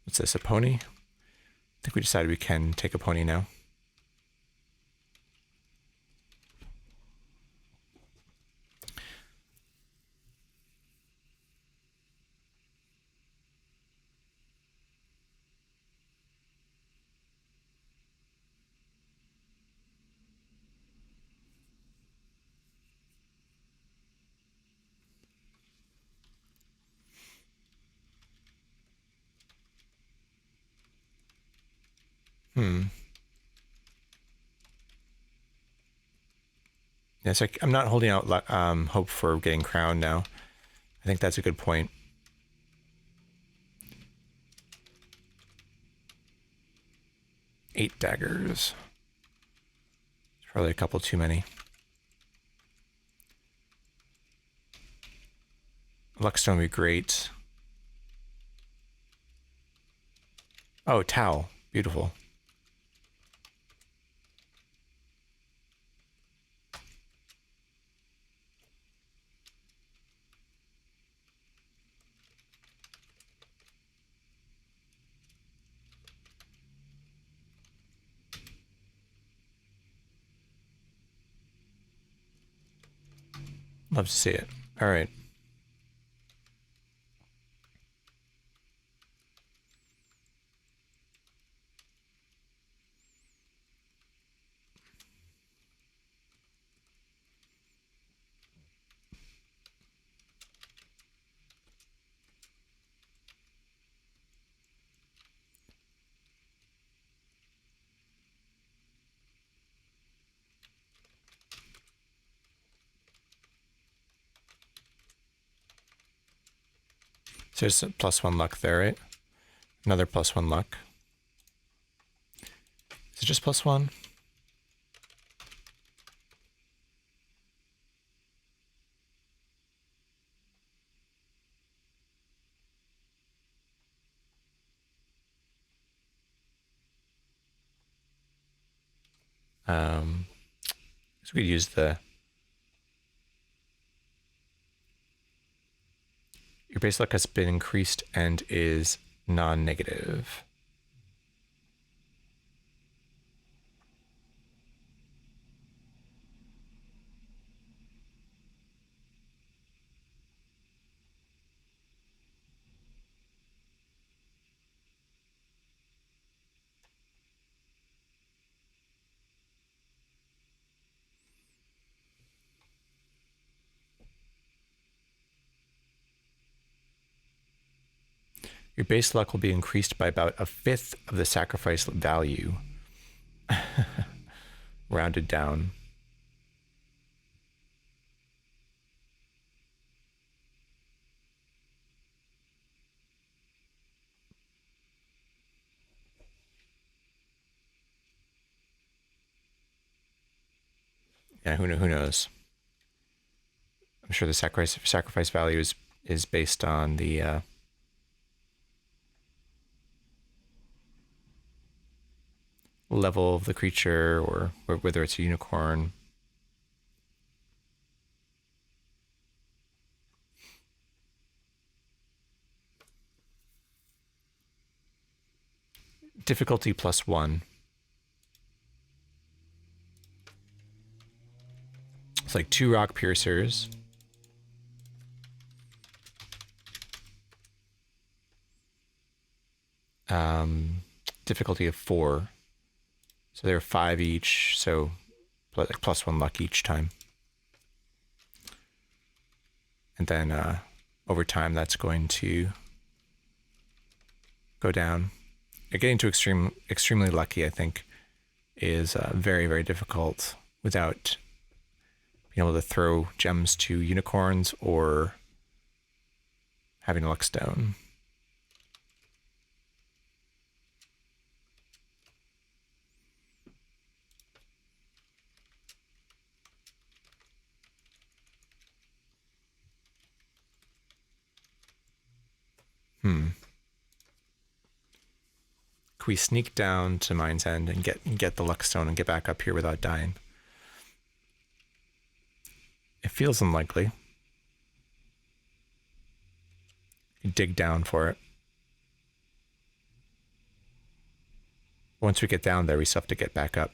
What's this, a pony? I think we decided we can take a pony now. Yeah, so I'm not holding out hope for getting crowned now. I think that's a good point. Eight daggers. It's probably a couple too many. Luckstone would be great. Oh, Tau. Beautiful. Love to see it. All right. So there's a +1 luck there, right? Another +1 luck. Is it just +1? So we could use the... Your base luck has been increased and is non-negative. Your base luck will be increased by about 1/5 of the sacrifice value. Rounded down. Yeah, who knows? I'm sure the sacrifice value is based on the level of the creature or whether it's a unicorn. Difficulty +1. It's like 2 rock piercers. Difficulty of 4. So they're 5 each, so like +1 luck each time. And then over time, that's going to go down. Getting to extremely lucky, I think, is very, very difficult without being able to throw gems to unicorns or having a luck stone. Can we sneak down to Mine's End and get the luck stone and get back up here without dying? It feels unlikely. Dig down for it. Once we get down there, we still have to get back up.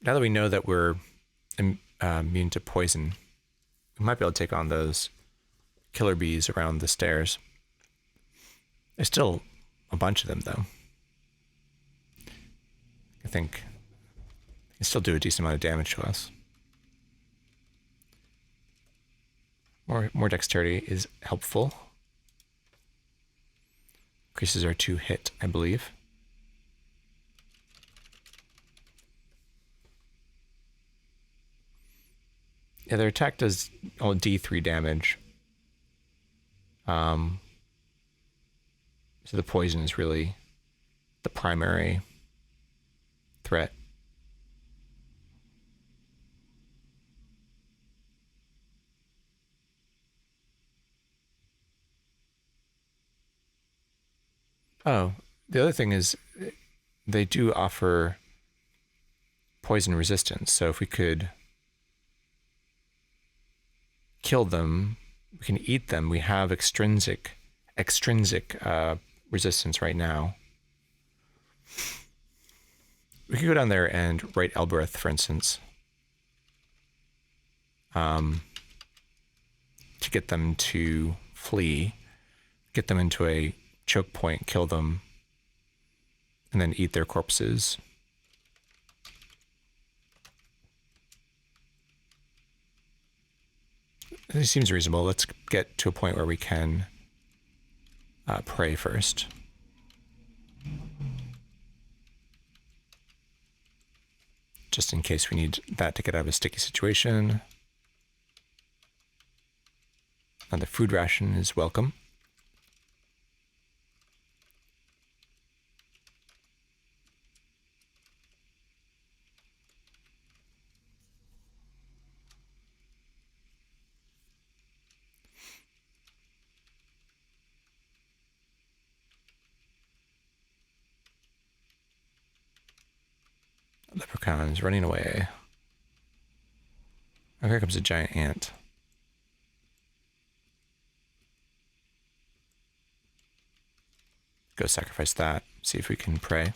Now that we know that we're immune to poison, we might be able to take on those killer bees around the stairs. There's still a bunch of them, though. I think they can still do a decent amount of damage to us. More dexterity is helpful. Increases our 2 hit, I believe. Yeah, their attack does D3 damage. So the poison is really the primary threat. Oh, the other thing is they do offer poison resistance. So if we could kill them, we can eat them. We have extrinsic resistance right now. We could go down there and write Elbereth, for instance, to get them to flee, get them into a choke point, kill them, and then eat their corpses. It seems reasonable. Let's get to a point where we can pray first. Just in case we need that to get out of a sticky situation. And the food ration is welcome. Leprechaun is running away. Oh, here comes a giant ant. Go sacrifice that. See if we can pray.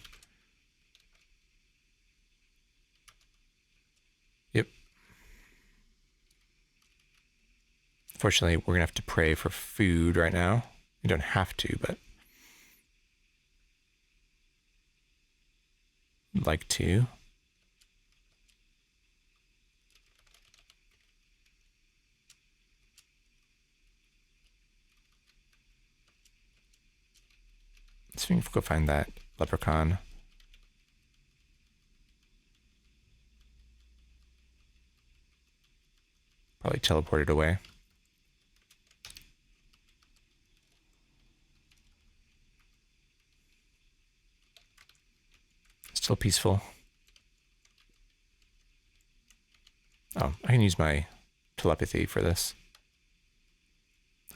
Yep. Fortunately, we're going to have to pray for food right now. We don't have to, but I'd like to. Let's see if we can find that leprechaun. Probably teleported away. Still peaceful. Oh, I can use my telepathy for this.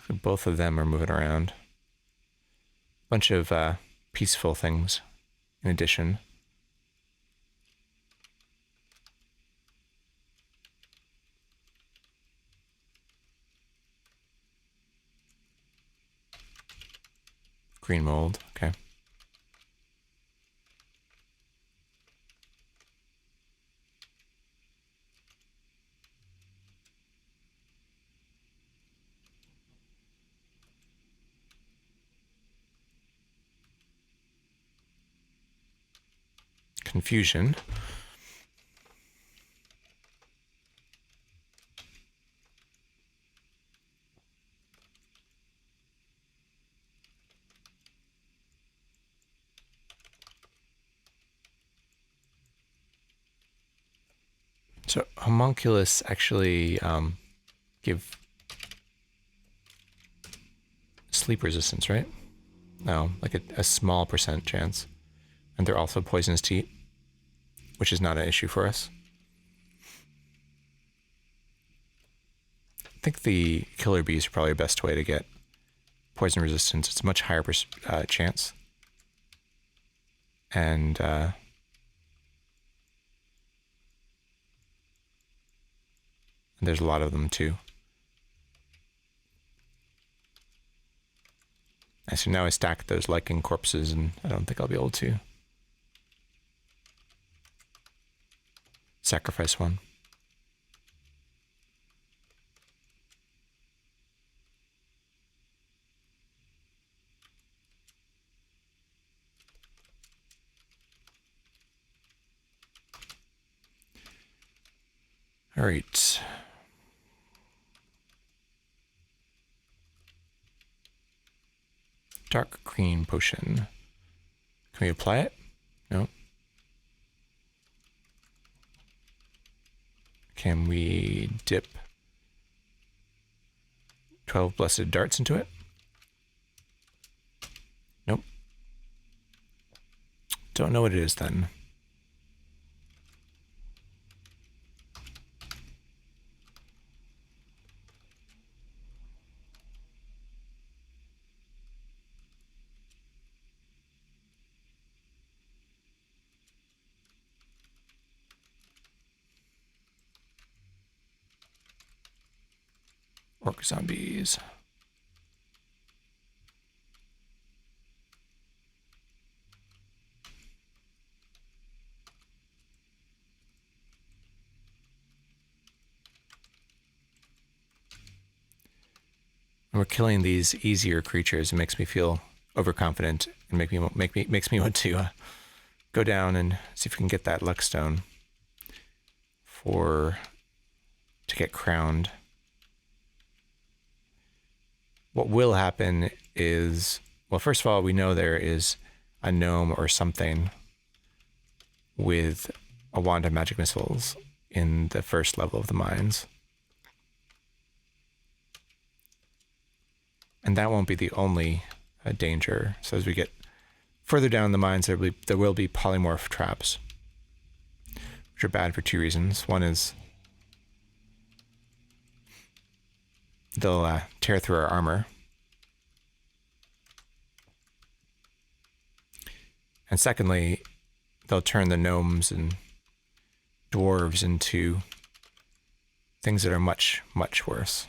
So both of them are moving around. Bunch of peaceful things in addition. Green mold, okay. confusion. So homunculus actually give sleep resistance, right? No, like a small % chance. And they're also poisonous to eat, which is not an issue for us. I think the killer bees are probably the best way to get poison resistance. It's a much higher chance. And there's a lot of them too. So now I stacked those lichen corpses, and I don't think I'll be able to sacrifice one. All right. Dark green potion. Can we apply it? No. Can we dip 12 blessed darts into it? Nope. Don't know what it is then. Orc zombies. When we're killing these easier creatures, it makes me feel overconfident and makes me want to go down and see if we can get that luck stone to get crowned. What will happen is, well, first of all, we know there is a gnome or something with a wand of magic missiles in the first level of the mines. And that won't be the only danger. So as we get further down the mines, there will be polymorph traps, which are bad for two reasons. One is they'll tear through our armor. And secondly, they'll turn the gnomes and dwarves into things that are much, much worse.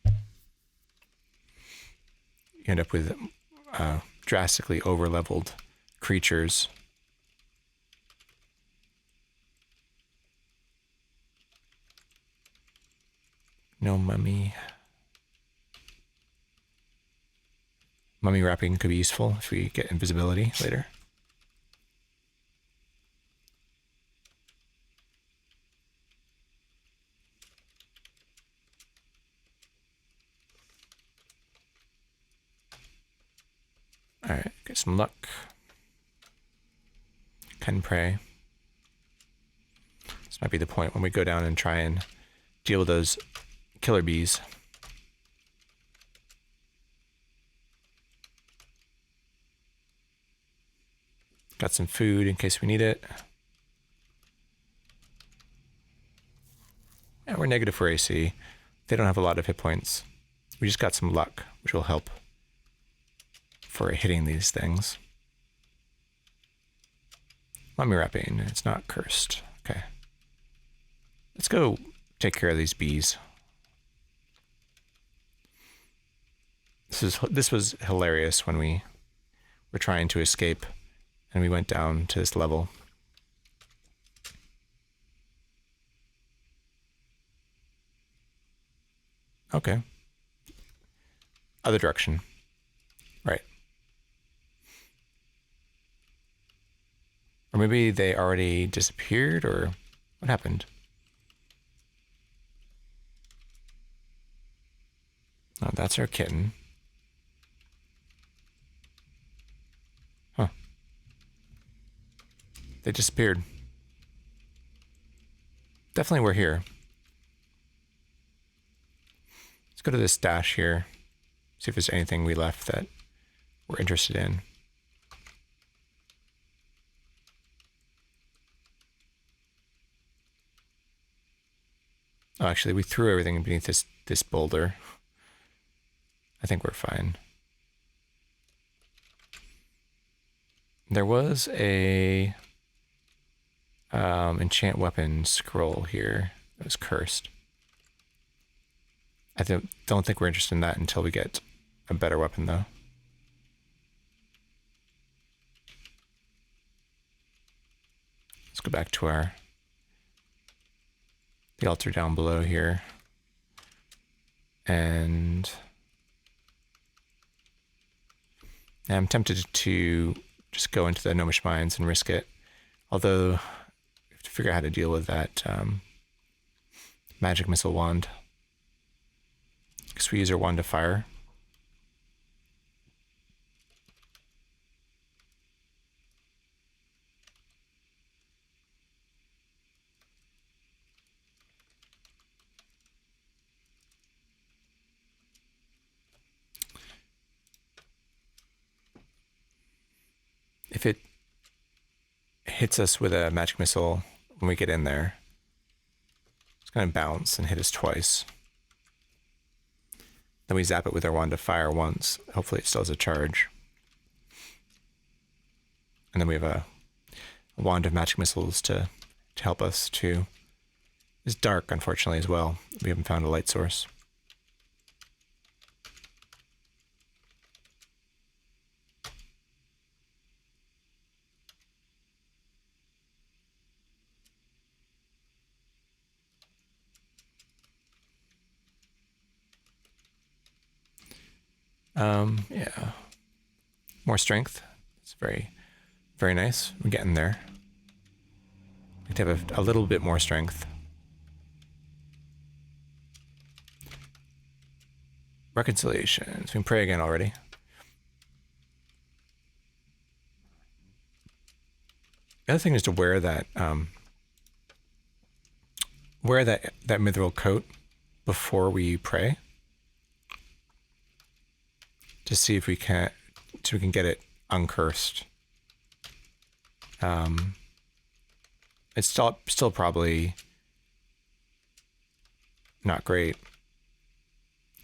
You end up with drastically over-leveled creatures. No mummy. Mummy wrapping could be useful if we get invisibility later. All right, get some luck. Can pray. This might be the point when we go down and try and deal with those killer bees. Got some food in case we need it. Yeah, we're negative for AC. They don't have a lot of hit points. We just got some luck, which will help for hitting these things. Mummy wrapping, it's not cursed. Okay. Let's go take care of these bees. This was hilarious when we were trying to escape and we went down to this level. Okay. Other direction. Right. Or maybe they already disappeared, or what happened? Oh, that's our kitten. Huh. They disappeared. Definitely we're here. Let's go to this stash here. See if there's anything we left that we're interested in. Oh, actually, we threw everything beneath this boulder. I think we're fine. There was a enchant weapon scroll here that was cursed. I don't think we're interested in that until we get a better weapon, though. Let's go back to the altar down below here. And I'm tempted to just go into the Gnomish Mines and risk it. Although, we have to figure out how to deal with that magic missile wand. Because we use our wand to fire. If it hits us with a magic missile when we get in there, it's going to bounce and hit us twice. Then we zap it with our wand of fire once. Hopefully it still has a charge. And then we have a wand of magic missiles to help us too. It's dark, unfortunately, as well. We haven't found a light source. Yeah. More strength. It's very, very nice. We're getting there. We have to have a little bit more strength. Reconciliation. So we can pray again already. The other thing is to wear that mithril coat before we pray, to see if we can get it uncursed. It's still probably not great.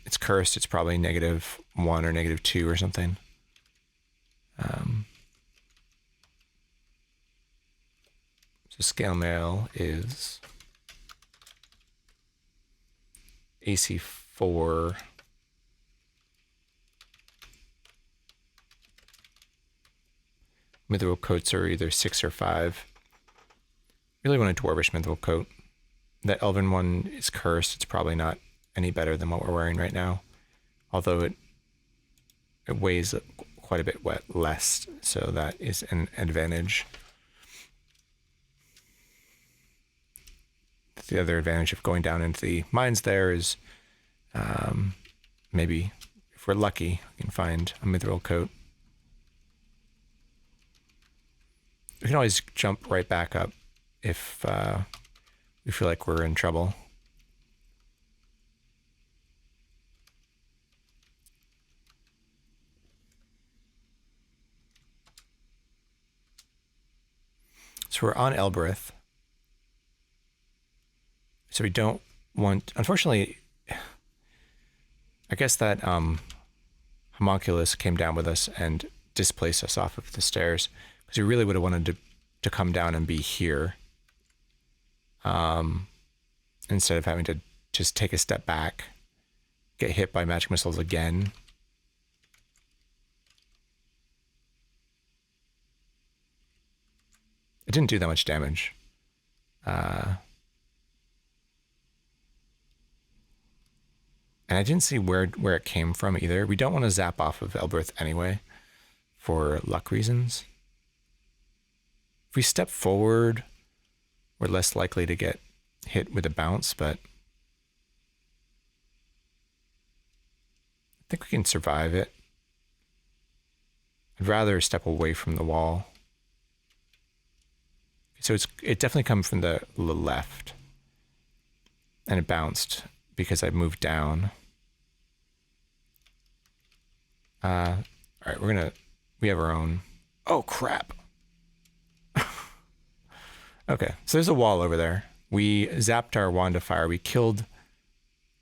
It's cursed. It's probably -1 or -2 or something. So scale mail is AC 4. Mithril coats are either 6 or 5. Really want a dwarvish mithril coat. That elven one is cursed. It's probably not any better than what we're wearing right now, although it weighs quite a bit less, so that is an advantage. The other advantage of going down into the mines there is maybe, if we're lucky, we can find a mithril coat. We can always jump right back up if we feel like we're in trouble. So we're on Elbereth. So we don't want, unfortunately, I guess that homunculus came down with us and displaced us off of the stairs, because we really would have wanted to come down and be here, instead of having to just take a step back, get hit by magic missiles again. It didn't do that much damage. And I didn't see where it came from either. We don't want to zap off of Elberth anyway, for luck reasons. If we step forward, we're less likely to get hit with a bounce, but I think we can survive it. I'd rather step away from the wall. So it definitely comes from the left. And it bounced because I moved down. All right, we have our own. Oh, crap. Okay, so there's a wall over there. We zapped our wand of fire. We killed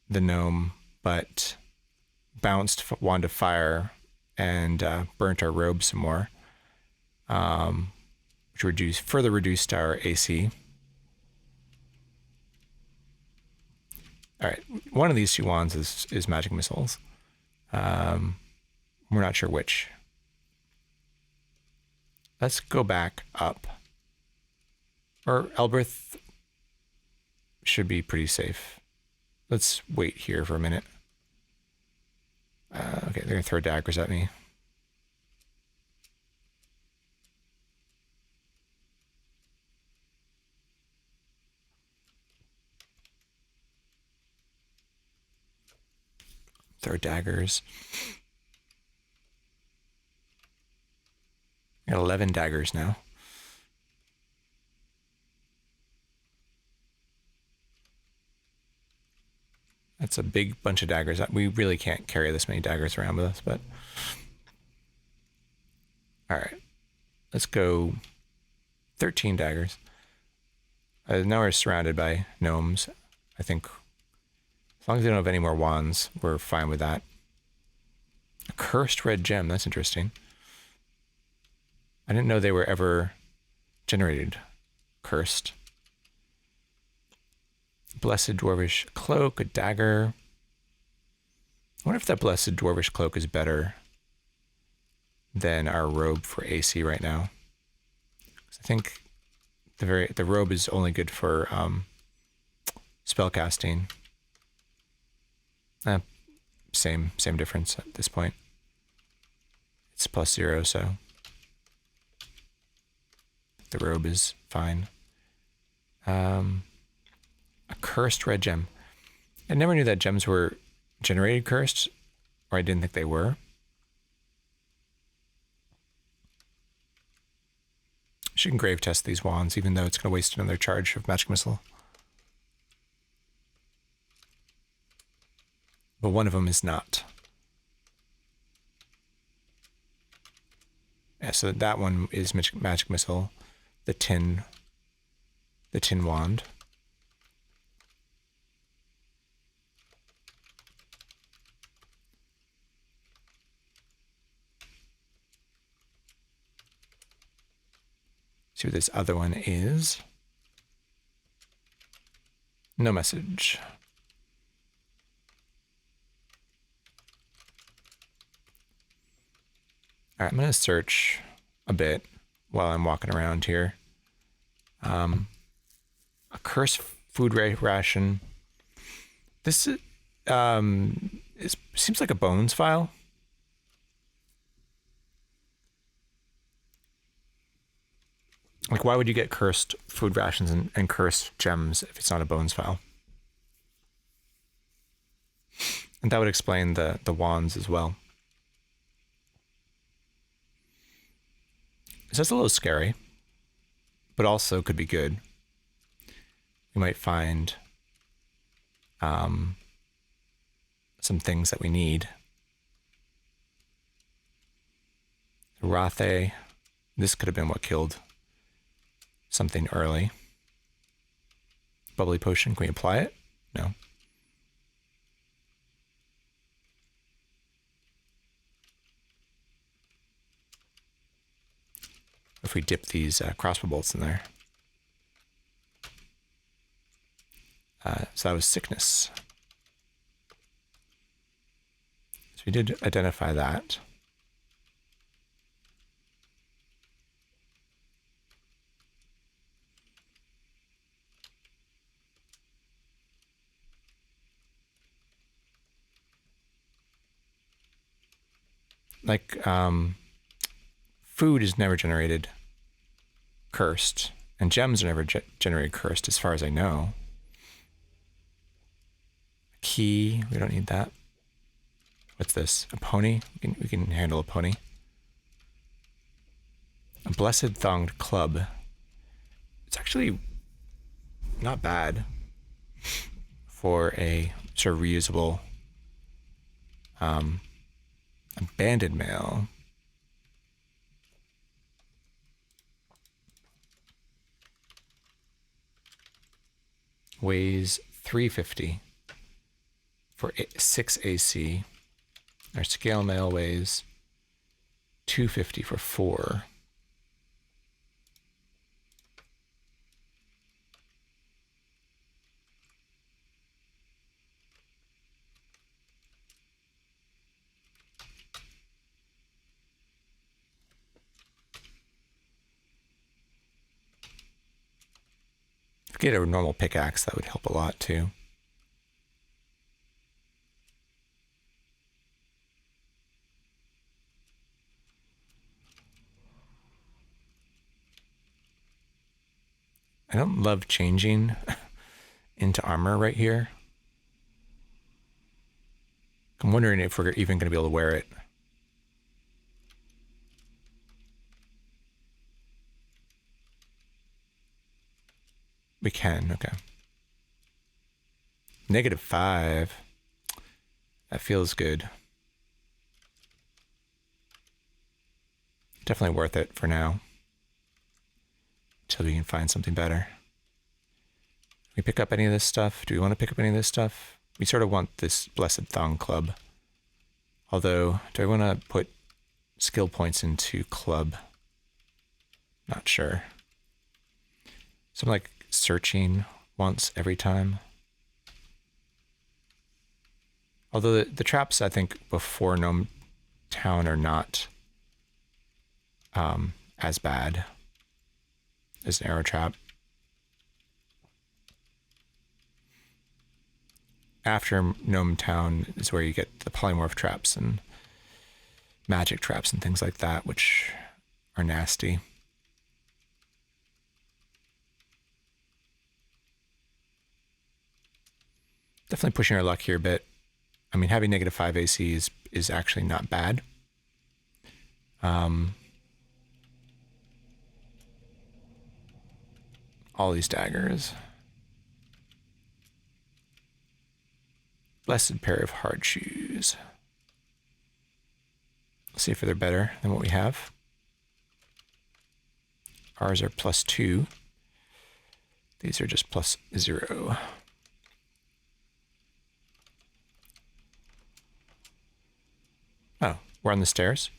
the gnome, but bounced wand of fire and burnt our robe some more, which further reduced our AC. All right, one of these two wands is magic missiles. We're not sure which. Let's go back up. Or Elberth should be pretty safe. Let's wait here for a minute. Okay, they're gonna throw daggers at me. Throw daggers. I got 11 daggers now. That's a big bunch of daggers. We really can't carry this many daggers around with us, but... All right. Let's go 13 daggers. Now we're surrounded by gnomes. I think as long as they don't have any more wands, we're fine with that. A cursed red gem. That's interesting. I didn't know they were ever generated cursed. Blessed Dwarvish Cloak, a dagger. I wonder if that Blessed Dwarvish Cloak is better than our robe for AC right now. I think the robe is only good for spellcasting. Same difference at this point. It's +0, so the robe is fine. A cursed red gem. I never knew that gems were generated cursed, or I didn't think they were. I should grave test these wands, even though it's going to waste another charge of magic missile. But one of them is not. Yeah, so that one is magic missile. The tin wand. See what this other one is. No message. All right, I'm going to search a bit while I'm walking around here. A cursed food ration. This seems like a bones file. Like, why would you get cursed food rations and cursed gems if it's not a bones file? And that would explain the wands as well. So that's a little scary, but also could be good. We might find some things that we need. Rathe. This could have been what killed something early. Bubbly potion, can we apply it? No. If we dip these crossbow bolts in there. So that was sickness. So we did identify that. like food is never generated cursed, and gems are never generated cursed, as far as I know. Key, we don't need that. What's this? A pony? We can handle a pony. A blessed thonged club. It's actually not bad for a sort of reusable abandoned mail. Weighs 350 for 6 AC. Our scale mail weighs 250 for 4. If we get a normal pickaxe, that would help a lot too. I don't love changing into armor right here. I'm wondering if we're even going to be able to wear it. We can, okay. -5. That feels good. Definitely worth it for now. Until we can find something better. Can we pick up any of this stuff? Do we want to pick up any of this stuff? We sort of want this Blessed Thong Club. Although, do I want to put skill points into club? Not sure. So I'm like searching once every time. Although the traps, I think, before Gnome Town are not as bad as an arrow trap. After Gnome Town is where you get the polymorph traps and magic traps and things like that, which are nasty. Definitely pushing our luck here a bit. I mean, having -5 AC is actually not bad. All these daggers. Blessed pair of hard shoes. Let's see if they're better than what we have. Ours are +2. These are just +0. Oh, we're on the stairs.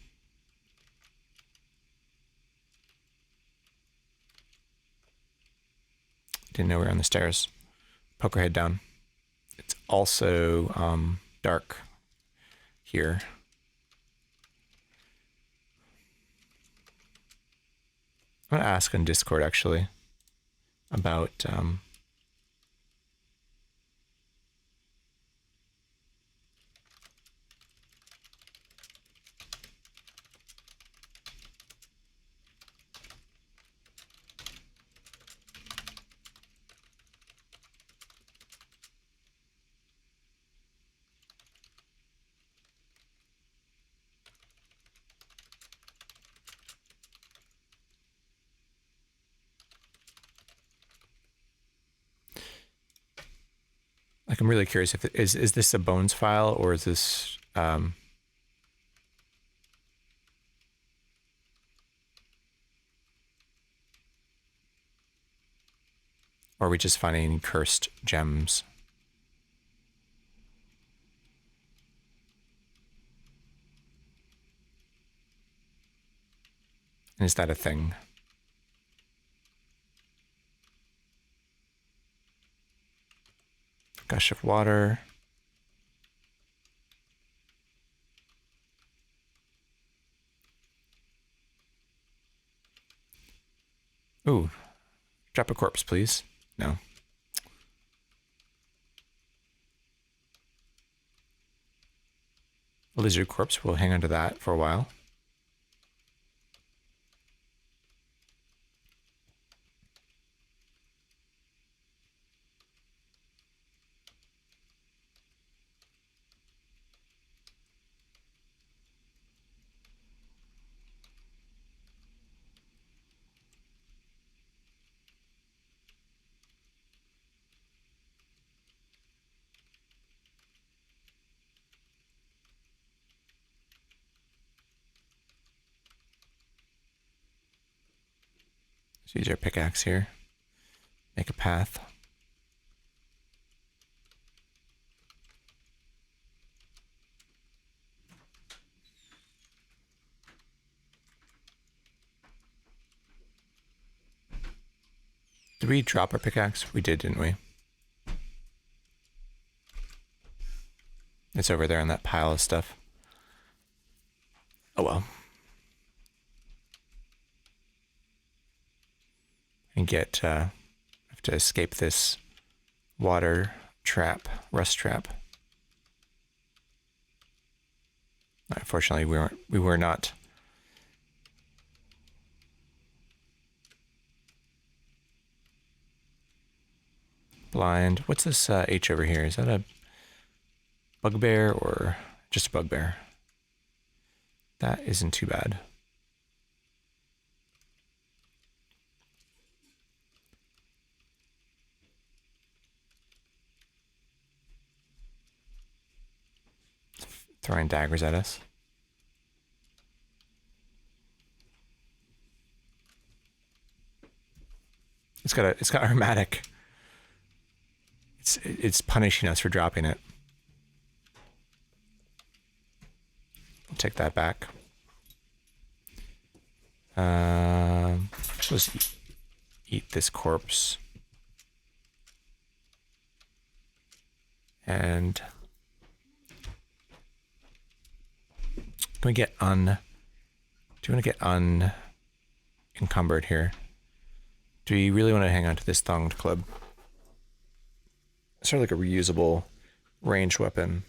Didn't know we were on the stairs. Poke our head down. It's also dark here. I'm going to ask on Discord, actually, about like, I'm really curious if is this a bones file or is this or are we just finding cursed gems? And is that a thing? Gush of water. Ooh, drop a corpse, please. No. A lizard corpse. We'll hang on to that for a while. So use our pickaxe here. Make a path. Did we drop our pickaxe? We did, didn't we? It's over there on that pile of stuff. Oh well. And have to escape this water trap, rust trap. Unfortunately, we were not blind. What's this H over here? Is that a bugbear or just a bugbear? That isn't too bad. Throwing daggers at us. It's got aromatic. It's punishing us for dropping it. We'll take that back. Let's eat this corpse. And do we get do you want to get unencumbered here? Do we really want to hang on to this thonged club? It's sort of like a reusable ranged weapon.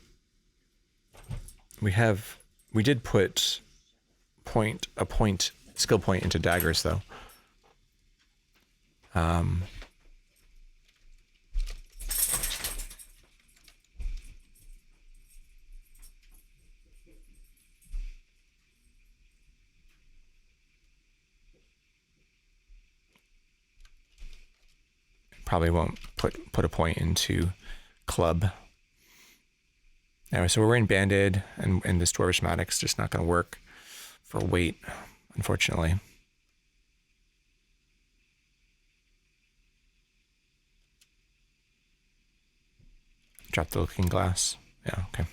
We did put a skill point into daggers though. Probably won't put a point into club. Anyway, so we're in banded, and this dwarvish matic's just not going to work for weight, unfortunately. Drop the looking glass. Yeah, okay.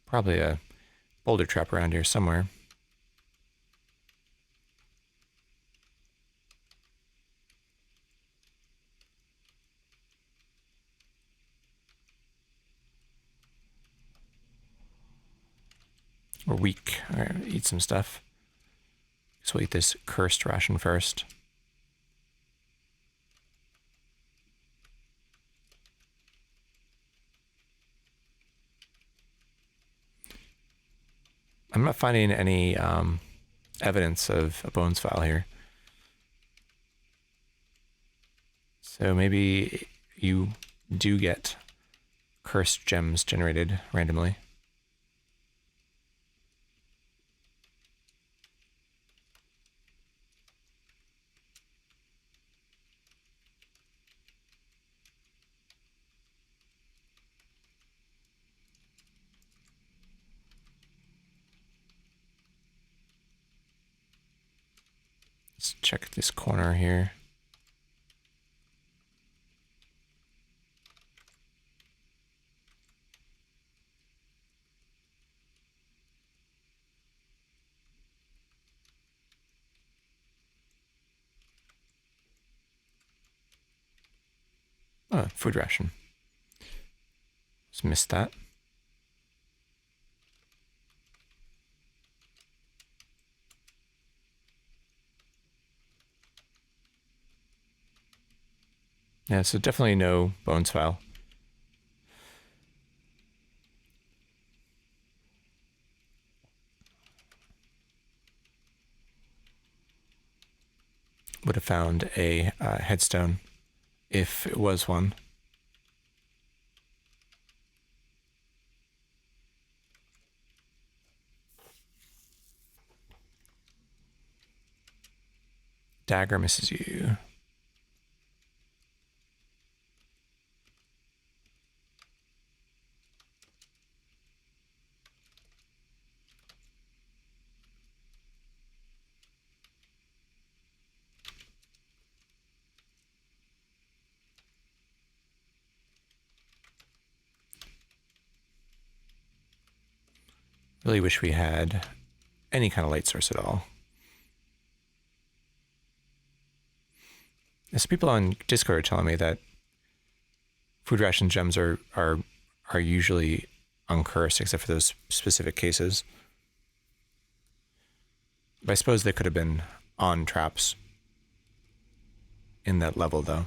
Probably a boulder trap around here somewhere. We're weak. All right, eat some stuff. So we'll eat this cursed ration first. I'm not finding any evidence of a bones file here. So maybe you do get cursed gems generated randomly. Let's check this corner here. Oh, food ration. Just missed that. Yeah, so definitely no bones file. Would have found a headstone if it was one. Dagger misses you. Really wish we had any kind of light source at all. There's people on Discord are telling me that food ration gems are usually uncursed, except for those specific cases. But I suppose they could have been on traps in that level, though.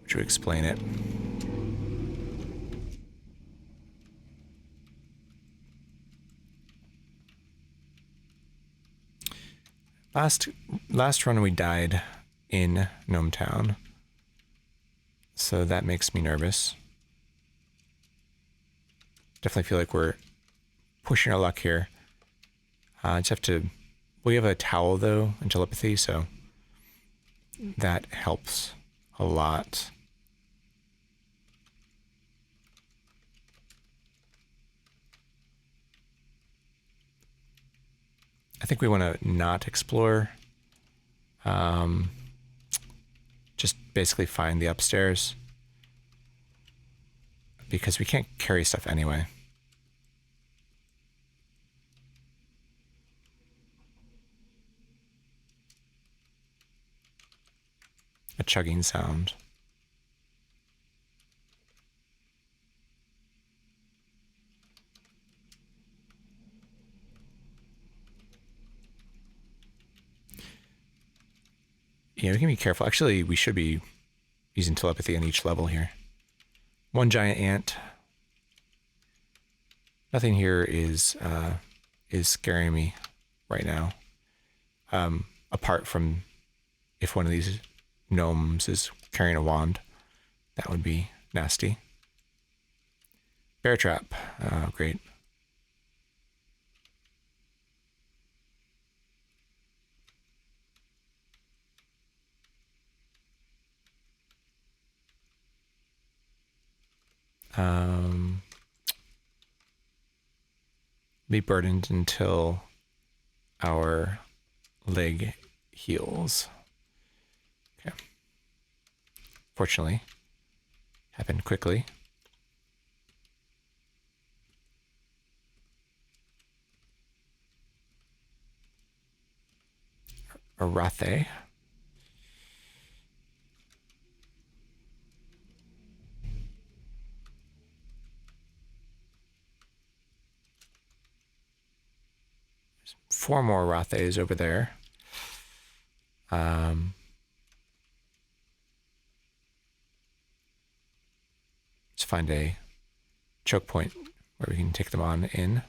Would you explain it? Last run we died in Gnome Town, so that makes me nervous. Definitely feel like we're pushing our luck here. Just have to. We have a towel though and telepathy, so that helps a lot. I think we want to not explore. Just basically find the upstairs, because we can't carry stuff anyway. A chugging sound. Yeah, we can be careful. Actually, we should be using telepathy on each level here. One giant ant. Nothing here is scaring me right now. Apart from if one of these gnomes is carrying a wand, that would be nasty. Bear trap. Oh, great. Be burdened until our leg heals. Okay. Fortunately, happened quickly. Arathe. Four more Rathes over there. Let's find a choke point where we can take them on in.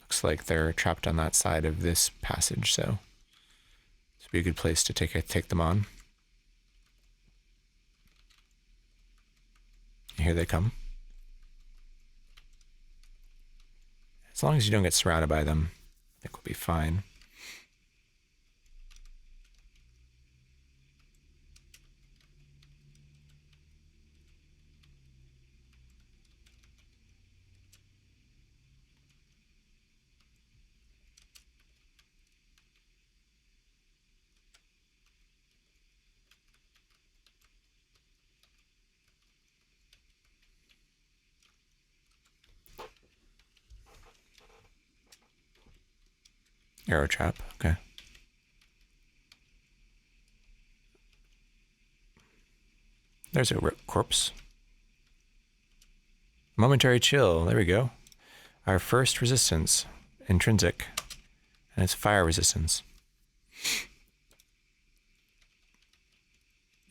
Looks like they're trapped on that side of this passage, so this would be a good place to take them on. Here they come. As long as you don't get surrounded by them, I think we'll be fine. Arrow trap, okay. There's a corpse. Momentary chill, there we go. Our first resistance, intrinsic. And it's fire resistance.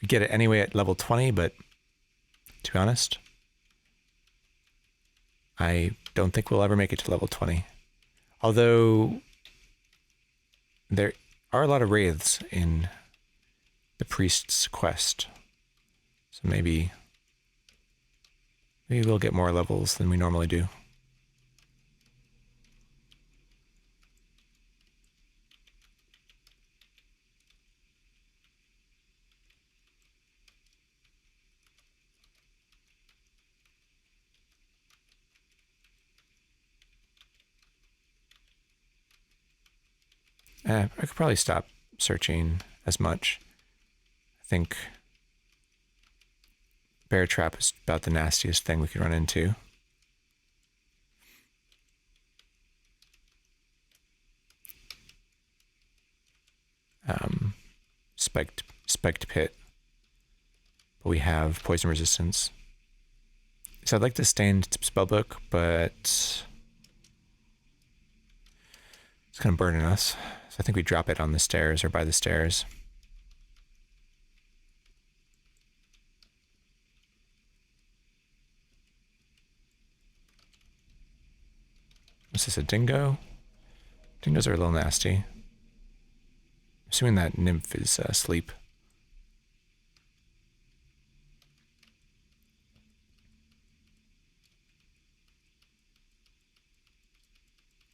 We get it anyway at level 20, but to be honest, I don't think we'll ever make it to level 20. Although there are a lot of wraiths in the priest's quest. So maybe we'll get more levels than we normally do. I could probably stop searching as much. I think bear trap is about the nastiest thing we could run into. Spiked pit, but we have poison resistance. So I'd like to stained spellbook, but it's kind of burning us. So I think we drop it on the stairs or by the stairs. Is this a dingo? Dingoes are a little nasty. Assuming that nymph is asleep.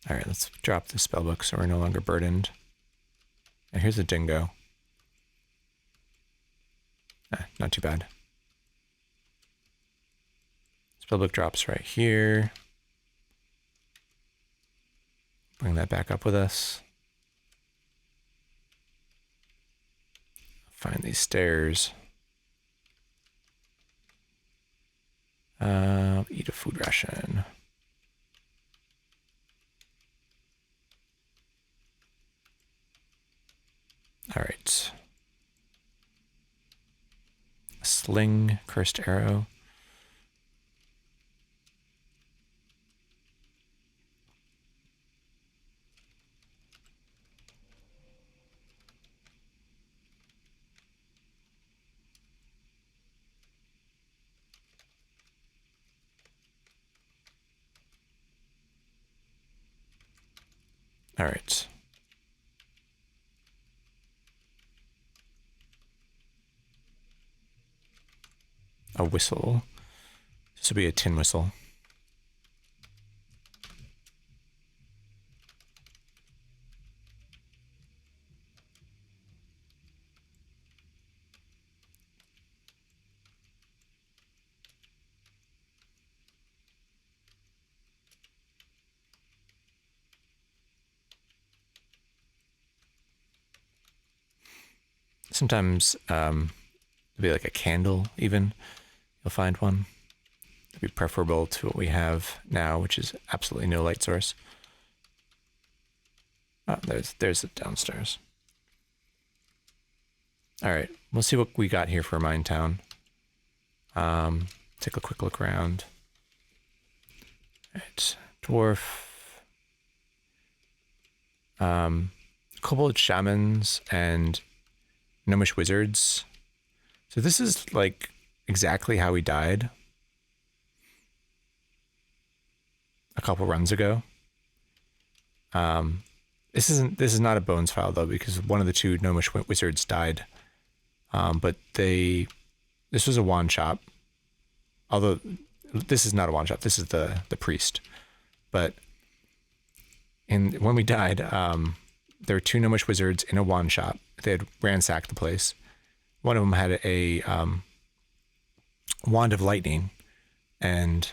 All right, let's drop the spellbook so we're no longer burdened. And here's a dingo. Not too bad. Spellbook drops right here. Bring that back up with us. Find these stairs. Eat a food ration. All right. Sling, cursed arrow. All right. A whistle. This will be a tin whistle. Sometimes it'll be like a candle even. You'll find one. It'd be preferable to what we have now, which is absolutely no light source. Oh, there's it downstairs. All right, we'll see what we got here for Mine Town. Take a quick look around. All right, dwarf. Kobold shamans and gnomish wizards. So this is like exactly how we died a couple runs ago. This is not a bones file though, because one of the two gnomish wizards died. But this was a wand shop. Although this is not a wand shop, this is the priest. But when we died, there were two gnomish wizards in a wand shop. They had ransacked the place. One of them had a wand of lightning and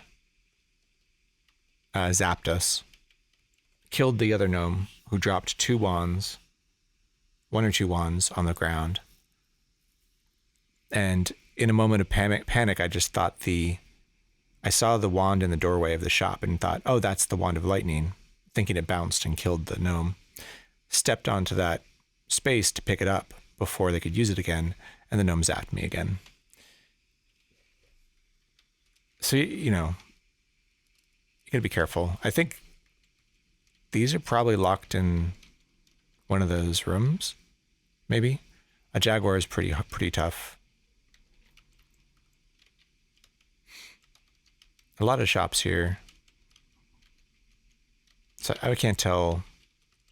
zapped us. Killed the other gnome, who dropped one or two wands on the ground. And in a moment of panic, I just thought I saw the wand in the doorway of the shop and thought, oh, that's the wand of lightning, thinking it bounced and killed the gnome. Stepped onto that space to pick it up before they could use it again, and the gnome zapped me again. So, you gotta be careful. I think these are probably locked in one of those rooms, maybe. A jaguar is pretty tough. A lot of shops here. So I can't tell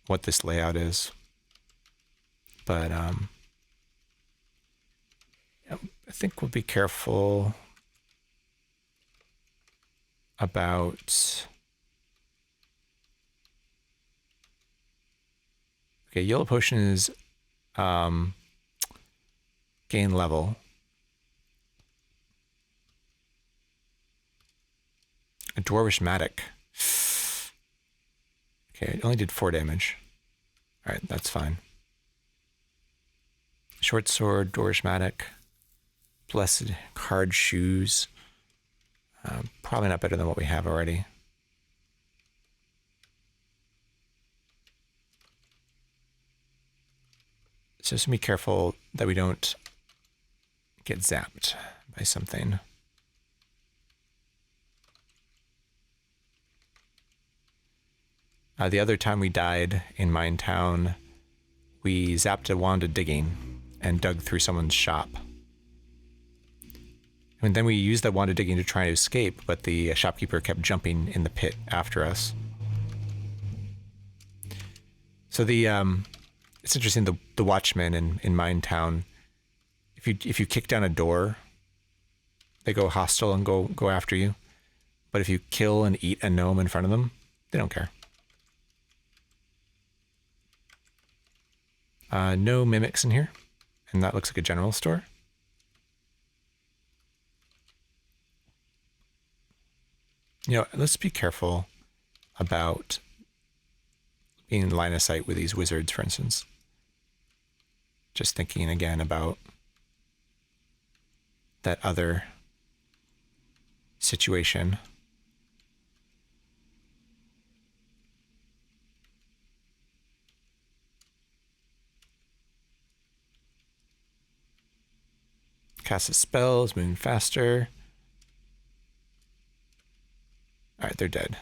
what this layout is, but I think we'll be careful about. Okay, yellow potion is gain level. A dwarvish matic. Okay, it only did 4 damage. All right, that's fine. Short sword, dwarvish matic. Blessed hard shoes. Probably not better than what we have already. So just be careful that we don't get zapped by something. The other time we died in Mine Town, we zapped a wand of digging and dug through someone's shop. And then we used that wand of digging to try to escape, but the shopkeeper kept jumping in the pit after us. So it's interesting, the watchmen in Mine Town, if you kick down a door, they go hostile and go after you. But if you kill and eat a gnome in front of them, they don't care. No mimics in here, and that looks like a general store. You know, let's be careful about being in line of sight with these wizards, for instance. Just thinking again about that other situation. Cast a spell, is moving faster. All right, they're dead.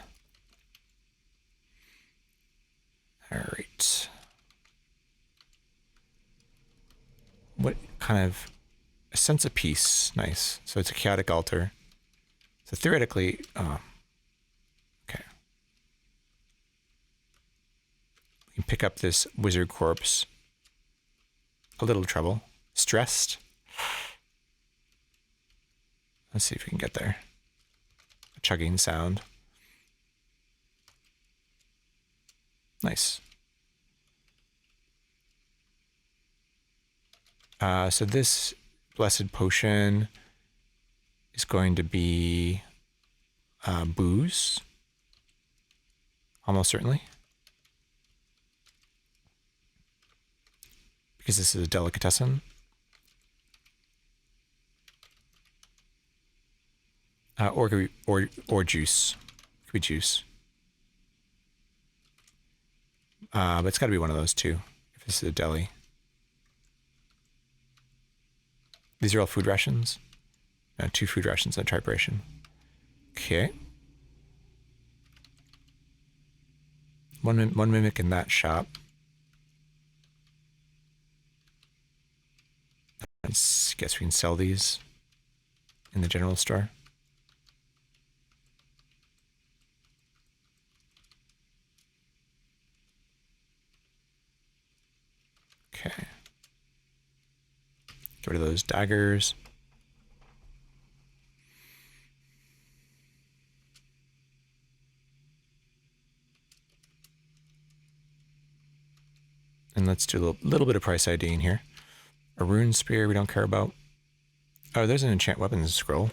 All right. What kind of a sense of peace? Nice. So it's a chaotic altar. So theoretically, okay. We can pick up this wizard corpse. A little trouble. Stressed. Let's see if we can get there. A chugging sound. Nice. So this blessed potion is going to be booze. Almost certainly. Because this is a delicatessen. Or juice. Could be juice. But it's got to be one of those two, if this is a deli. These are all food rations? No, 2 food rations and a triperation. Okay. One mimic in that shop. I guess we can sell these in the general store. Okay. Get rid of those daggers. And let's do a little bit of price ID in here. A rune spear we don't care about. Oh, there's an enchant weapons scroll.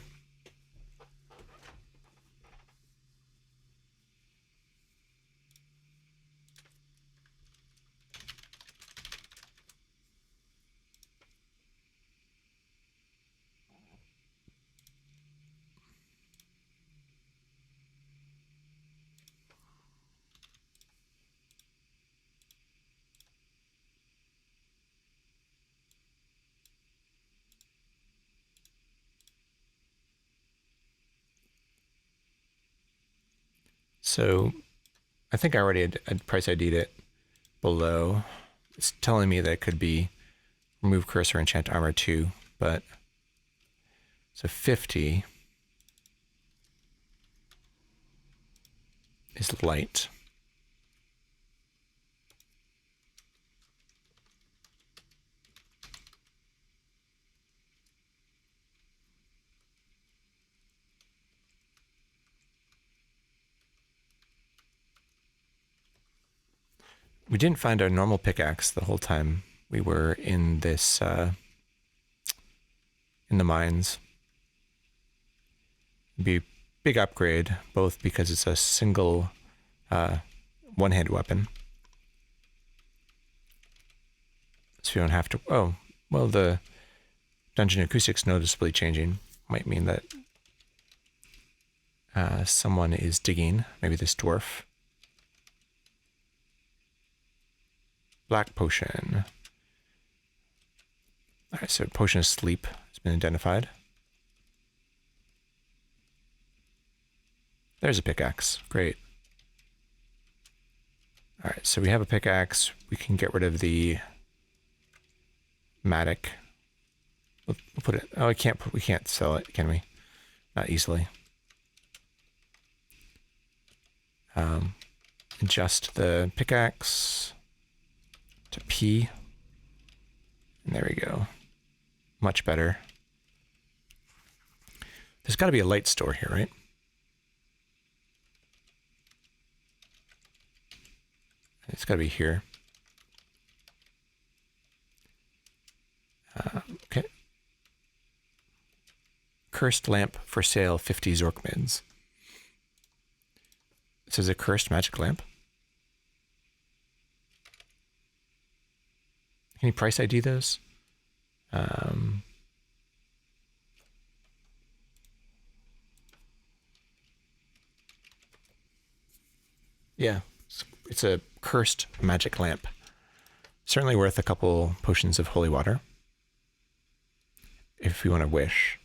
So I think I already had price ID'd it below. It's telling me that it could be remove cursor, enchant armor 2, but so 50 is light. We didn't find our normal pickaxe the whole time we were in this, in the mines. It'd be a big upgrade, both because it's a single one-handed weapon. So you don't have to, oh, well, the dungeon acoustics noticeably changing. Might mean that someone is digging, maybe this dwarf. Black potion. All right, so potion of sleep has been identified. There's a pickaxe. Great. All right, so we have a pickaxe. We can get rid of the mattock. We'll put it. Oh, we can't sell it, can we? Not easily. Adjust the pickaxe to P. And there we go. Much better. There's got to be a light store here, right? It's got to be here. Okay. Cursed lamp for sale, 50 Zorkmids. This is a cursed magic lamp. Can you price ID those? Yeah, it's a cursed magic lamp. Certainly worth a couple potions of holy water. If we want to wish.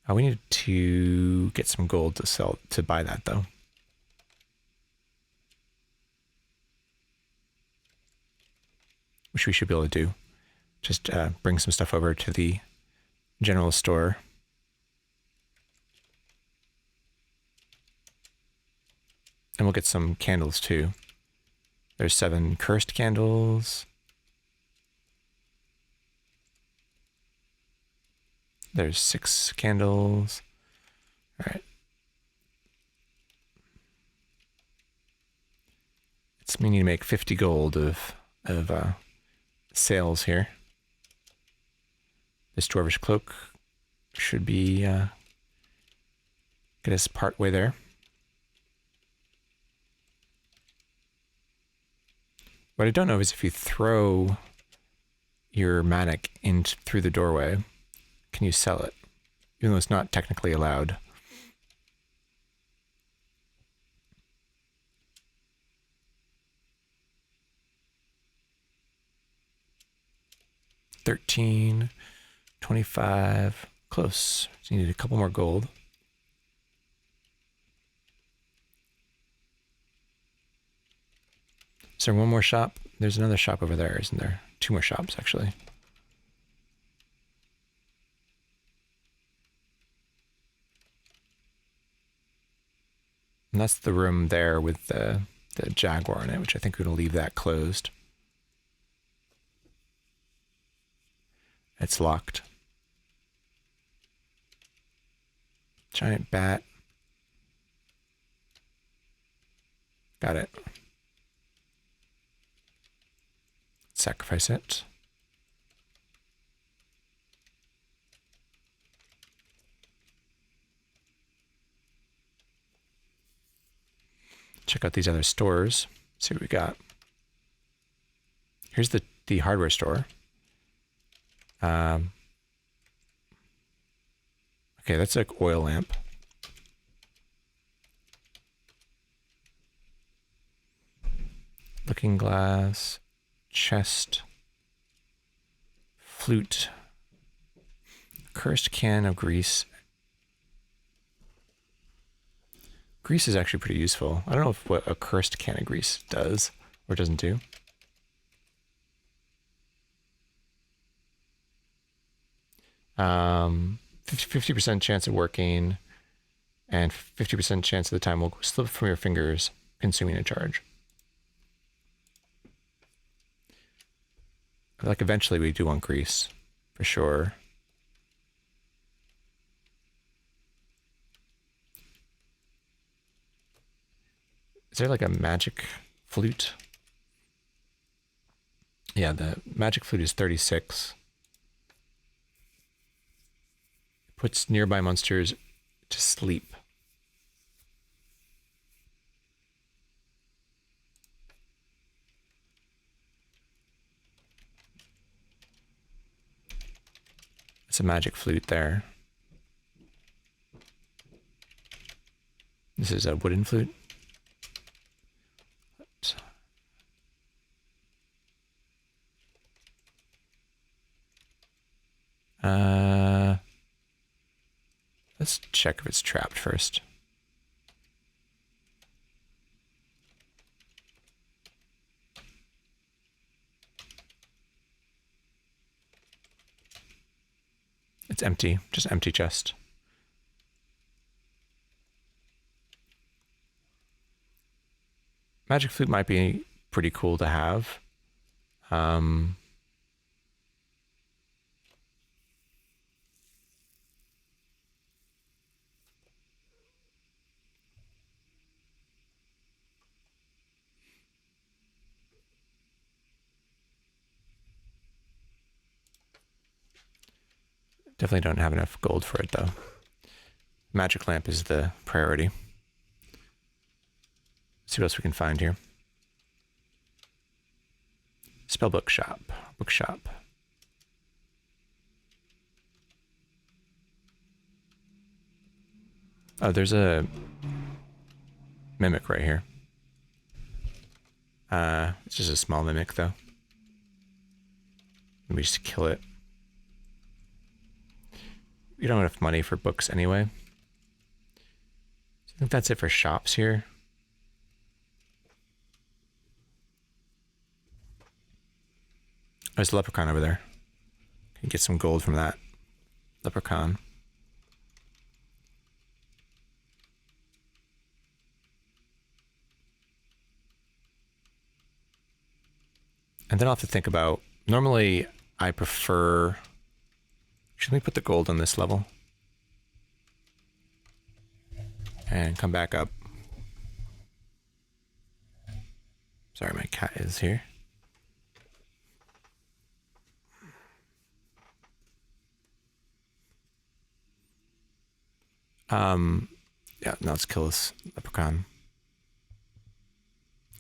We need to get some gold to buy that though. Which we should be able to do. Just bring some stuff over to the general store. And we'll get some candles too. There's 7 cursed candles. There's 6 candles. All right. It's me need to make 50 gold of sales here. This dwarvish cloak should be get us part way there. What I don't know is if you throw your mattock in through the doorway, can you sell it? Even though it's not technically allowed. $13, $25, close. So you need a couple more gold. Is there one more shop? There's another shop over there, isn't there? 2 more shops, actually. And that's the room there with the jaguar in it, which I think we're going to leave that closed. It's locked. Giant bat. Got it. Sacrifice it. Check out these other stores. See what we got. Here's the hardware store. Okay, that's like oil lamp. Looking glass, chest, flute, cursed can of grease. Grease is actually pretty useful. I don't know what a cursed can of grease does. or it doesn't do. Um, 50% chance of working, and 50% chance of the time will slip from your fingers, consuming a charge. Like eventually we do want grease, for sure. Is there like a magic flute? Yeah, the magic flute is 36. Puts nearby monsters to sleep. It's a magic flute there. This is a wooden flute. Oops. Let's check if it's trapped first. It's empty, just empty chest. Magic flute might be pretty cool to have. Definitely don't have enough gold for it though. Magic lamp is the priority. Let's see what else we can find here. Spellbook shop, bookshop. Oh, there's a mimic right here. It's just a small mimic though. Let me just kill it. We don't have enough money for books anyway. I think that's it for shops here. Oh, there's a leprechaun over there. Can get some gold from that leprechaun. And then I'll have to think about, normally I prefer, should we put the gold on this level? And come back up. Sorry, my cat is here. Yeah, now let's kill this leprechaun.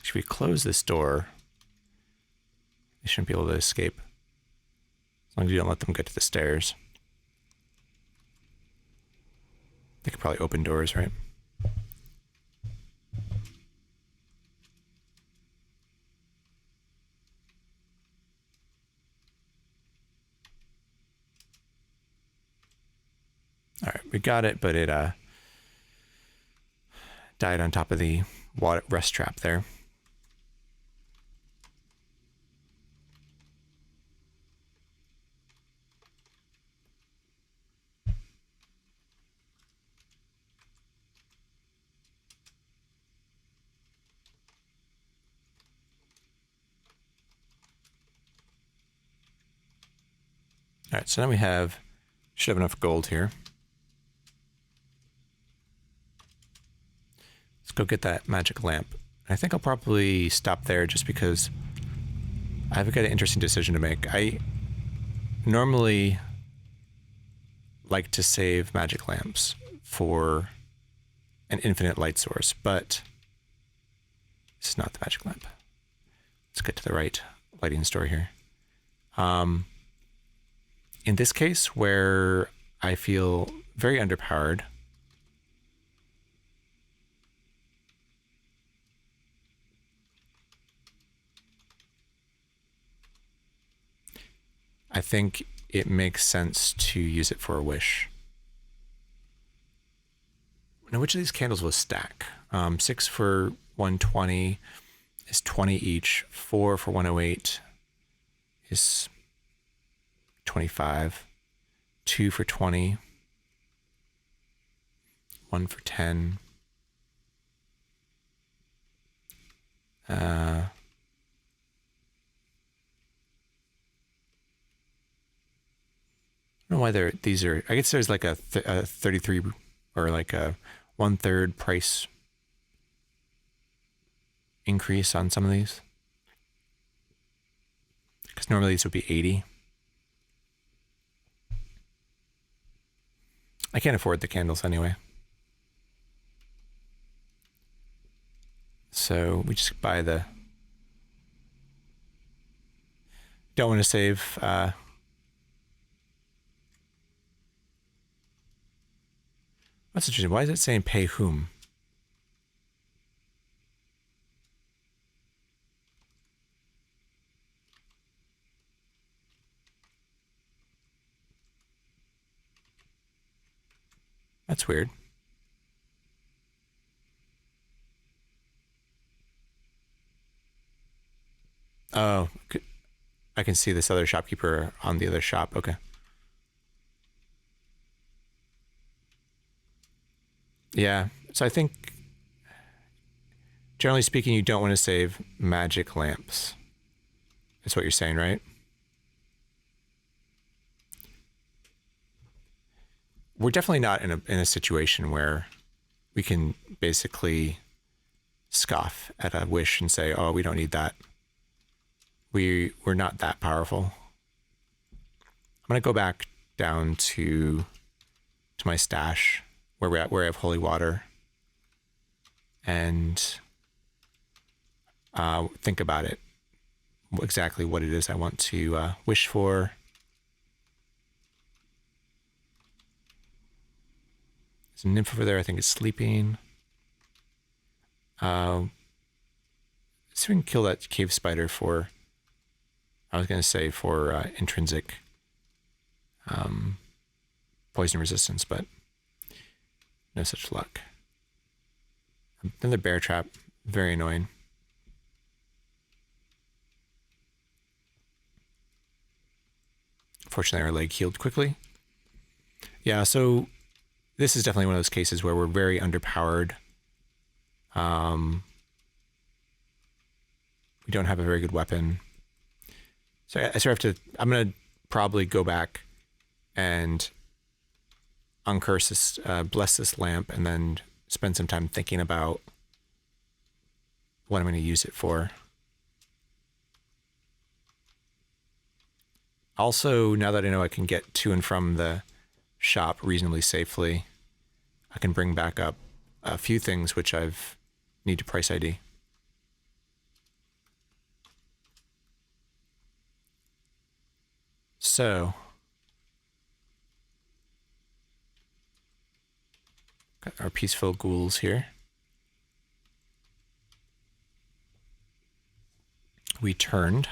Should we close this door? They shouldn't be able to escape. As long as you don't let them get to the stairs. They could probably open doors, right? All right, we got it, but it died on top of the water rest trap there. All right, so now we should have enough gold here. Let's go get that magic lamp. I think I'll probably stop there just because I've got an interesting decision to make. I normally like to save magic lamps for an infinite light source, but this is not the magic lamp. Let's get to the right lighting store here. In this case, where I feel very underpowered, I think it makes sense to use it for a wish. Now, which of these candles will stack? 6 for 120, is 20 each. 4 for 108 is 25. 2 for 20. 1 for 10. I don't know why these are. I guess there's like a 33 or like a 1/3 price increase on some of these, because normally these would be 80. I can't afford the candles anyway, so we just buy the. Don't want to save. That's interesting. Why is it saying pay whom? That's weird. Oh, I can see this other shopkeeper on the other shop. Okay. Yeah. So I think, generally speaking, you don't want to save magic lamps. That's what you're saying, right? We're definitely not in a situation where we can basically scoff at a wish and say, "Oh, we don't need that." We're not that powerful. I'm gonna go back down to my stash where I have holy water, and think about it, exactly what it is I want to wish for. There's a nymph over there. I think it's sleeping. So we can kill that cave spider for. I was gonna say for intrinsic poison resistance, but no such luck. Another bear trap, very annoying. Fortunately, our leg healed quickly. Yeah, so this is definitely one of those cases where we're very underpowered. We don't have a very good weapon. So I sort of have to, I'm going to probably go back and uncurse this, bless this lamp, and then spend some time thinking about what I'm going to use it for. Also, now that I know I can get to and from the shop reasonably safely, I can bring back up a few things which I've need to price ID. So, got our peaceful ghouls here. We turned.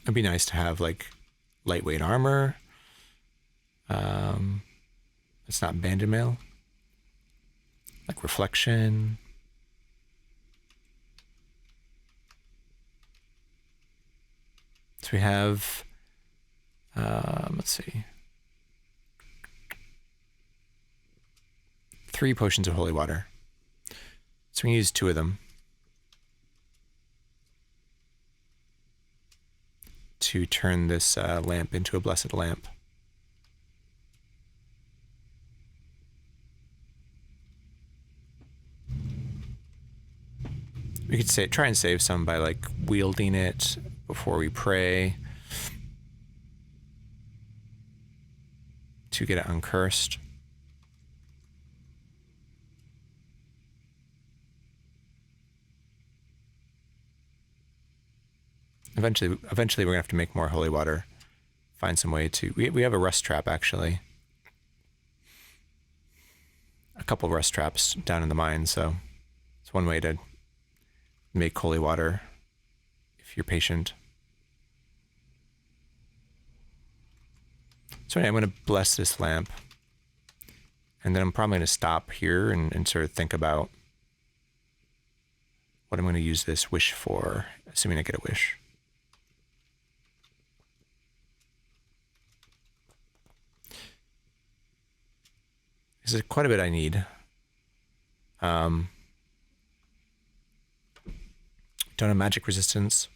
It'd be nice to have like lightweight armor. It's not banded mail. Like reflection. So we have, let's see, 3 potions of holy water. So we can use 2 of them to turn this lamp into a blessed lamp. We could try and save some by like wielding it before we pray to get it uncursed. Eventually we're gonna have to make more holy water. Find some way to. We have a rust trap actually. A couple rust traps down in the mine, so it's one way to make holy water if you're patient. So anyway, I'm going to bless this lamp. And then I'm probably going to stop here and sort of think about what I'm going to use this wish for, assuming I get a wish. This is quite a bit I need. Don't have magic resistance.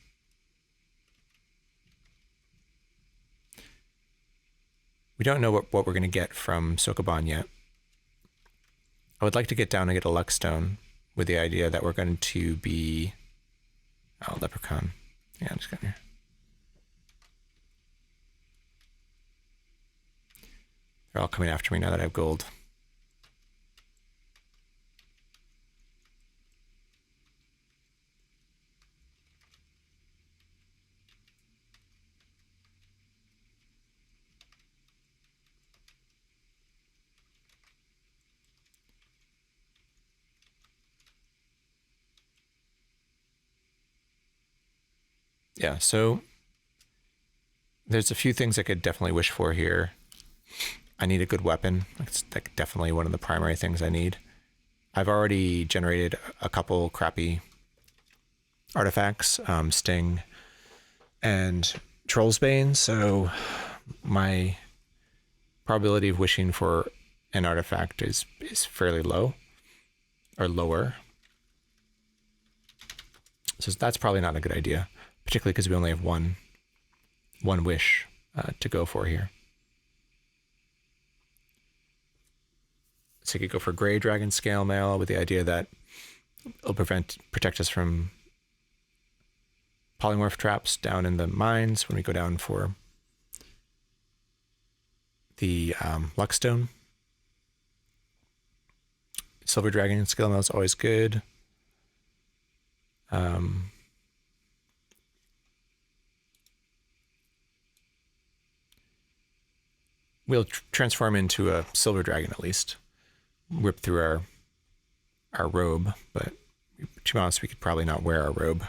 We don't know what we're going to get from Sokoban yet. I would like to get down and get a luck stone with the idea that we're going to be... Oh, leprechaun. Yeah, I'm just going here. They're all coming after me now that I have gold. Yeah, so there's a few things I could definitely wish for here. I need a good weapon. It's like definitely one of the primary things I need. I've already generated a couple crappy artifacts, Sting and Troll's Bane, so my probability of wishing for an artifact is fairly low, or lower. So that's probably not a good idea, particularly because we only have one wish to go for here. So you could go for Grey Dragon Scale Mail with the idea that it'll protect us from polymorph traps down in the mines when we go down for the Luckstone. Silver Dragon Scale Mail is always good. We'll transform into a Silver Dragon at least. Rip through our robe, but to be honest, we could probably not wear our robe.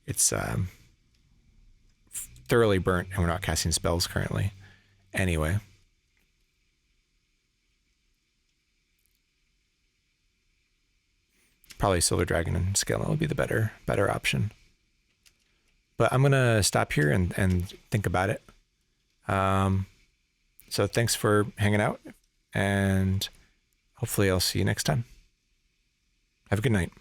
It's thoroughly burnt and we're not casting spells currently. Anyway. Probably Silver Dragon and Scale Mail would be the better option. But I'm going to stop here and think about it. So thanks for hanging out, and hopefully I'll see you next time. Have a good night.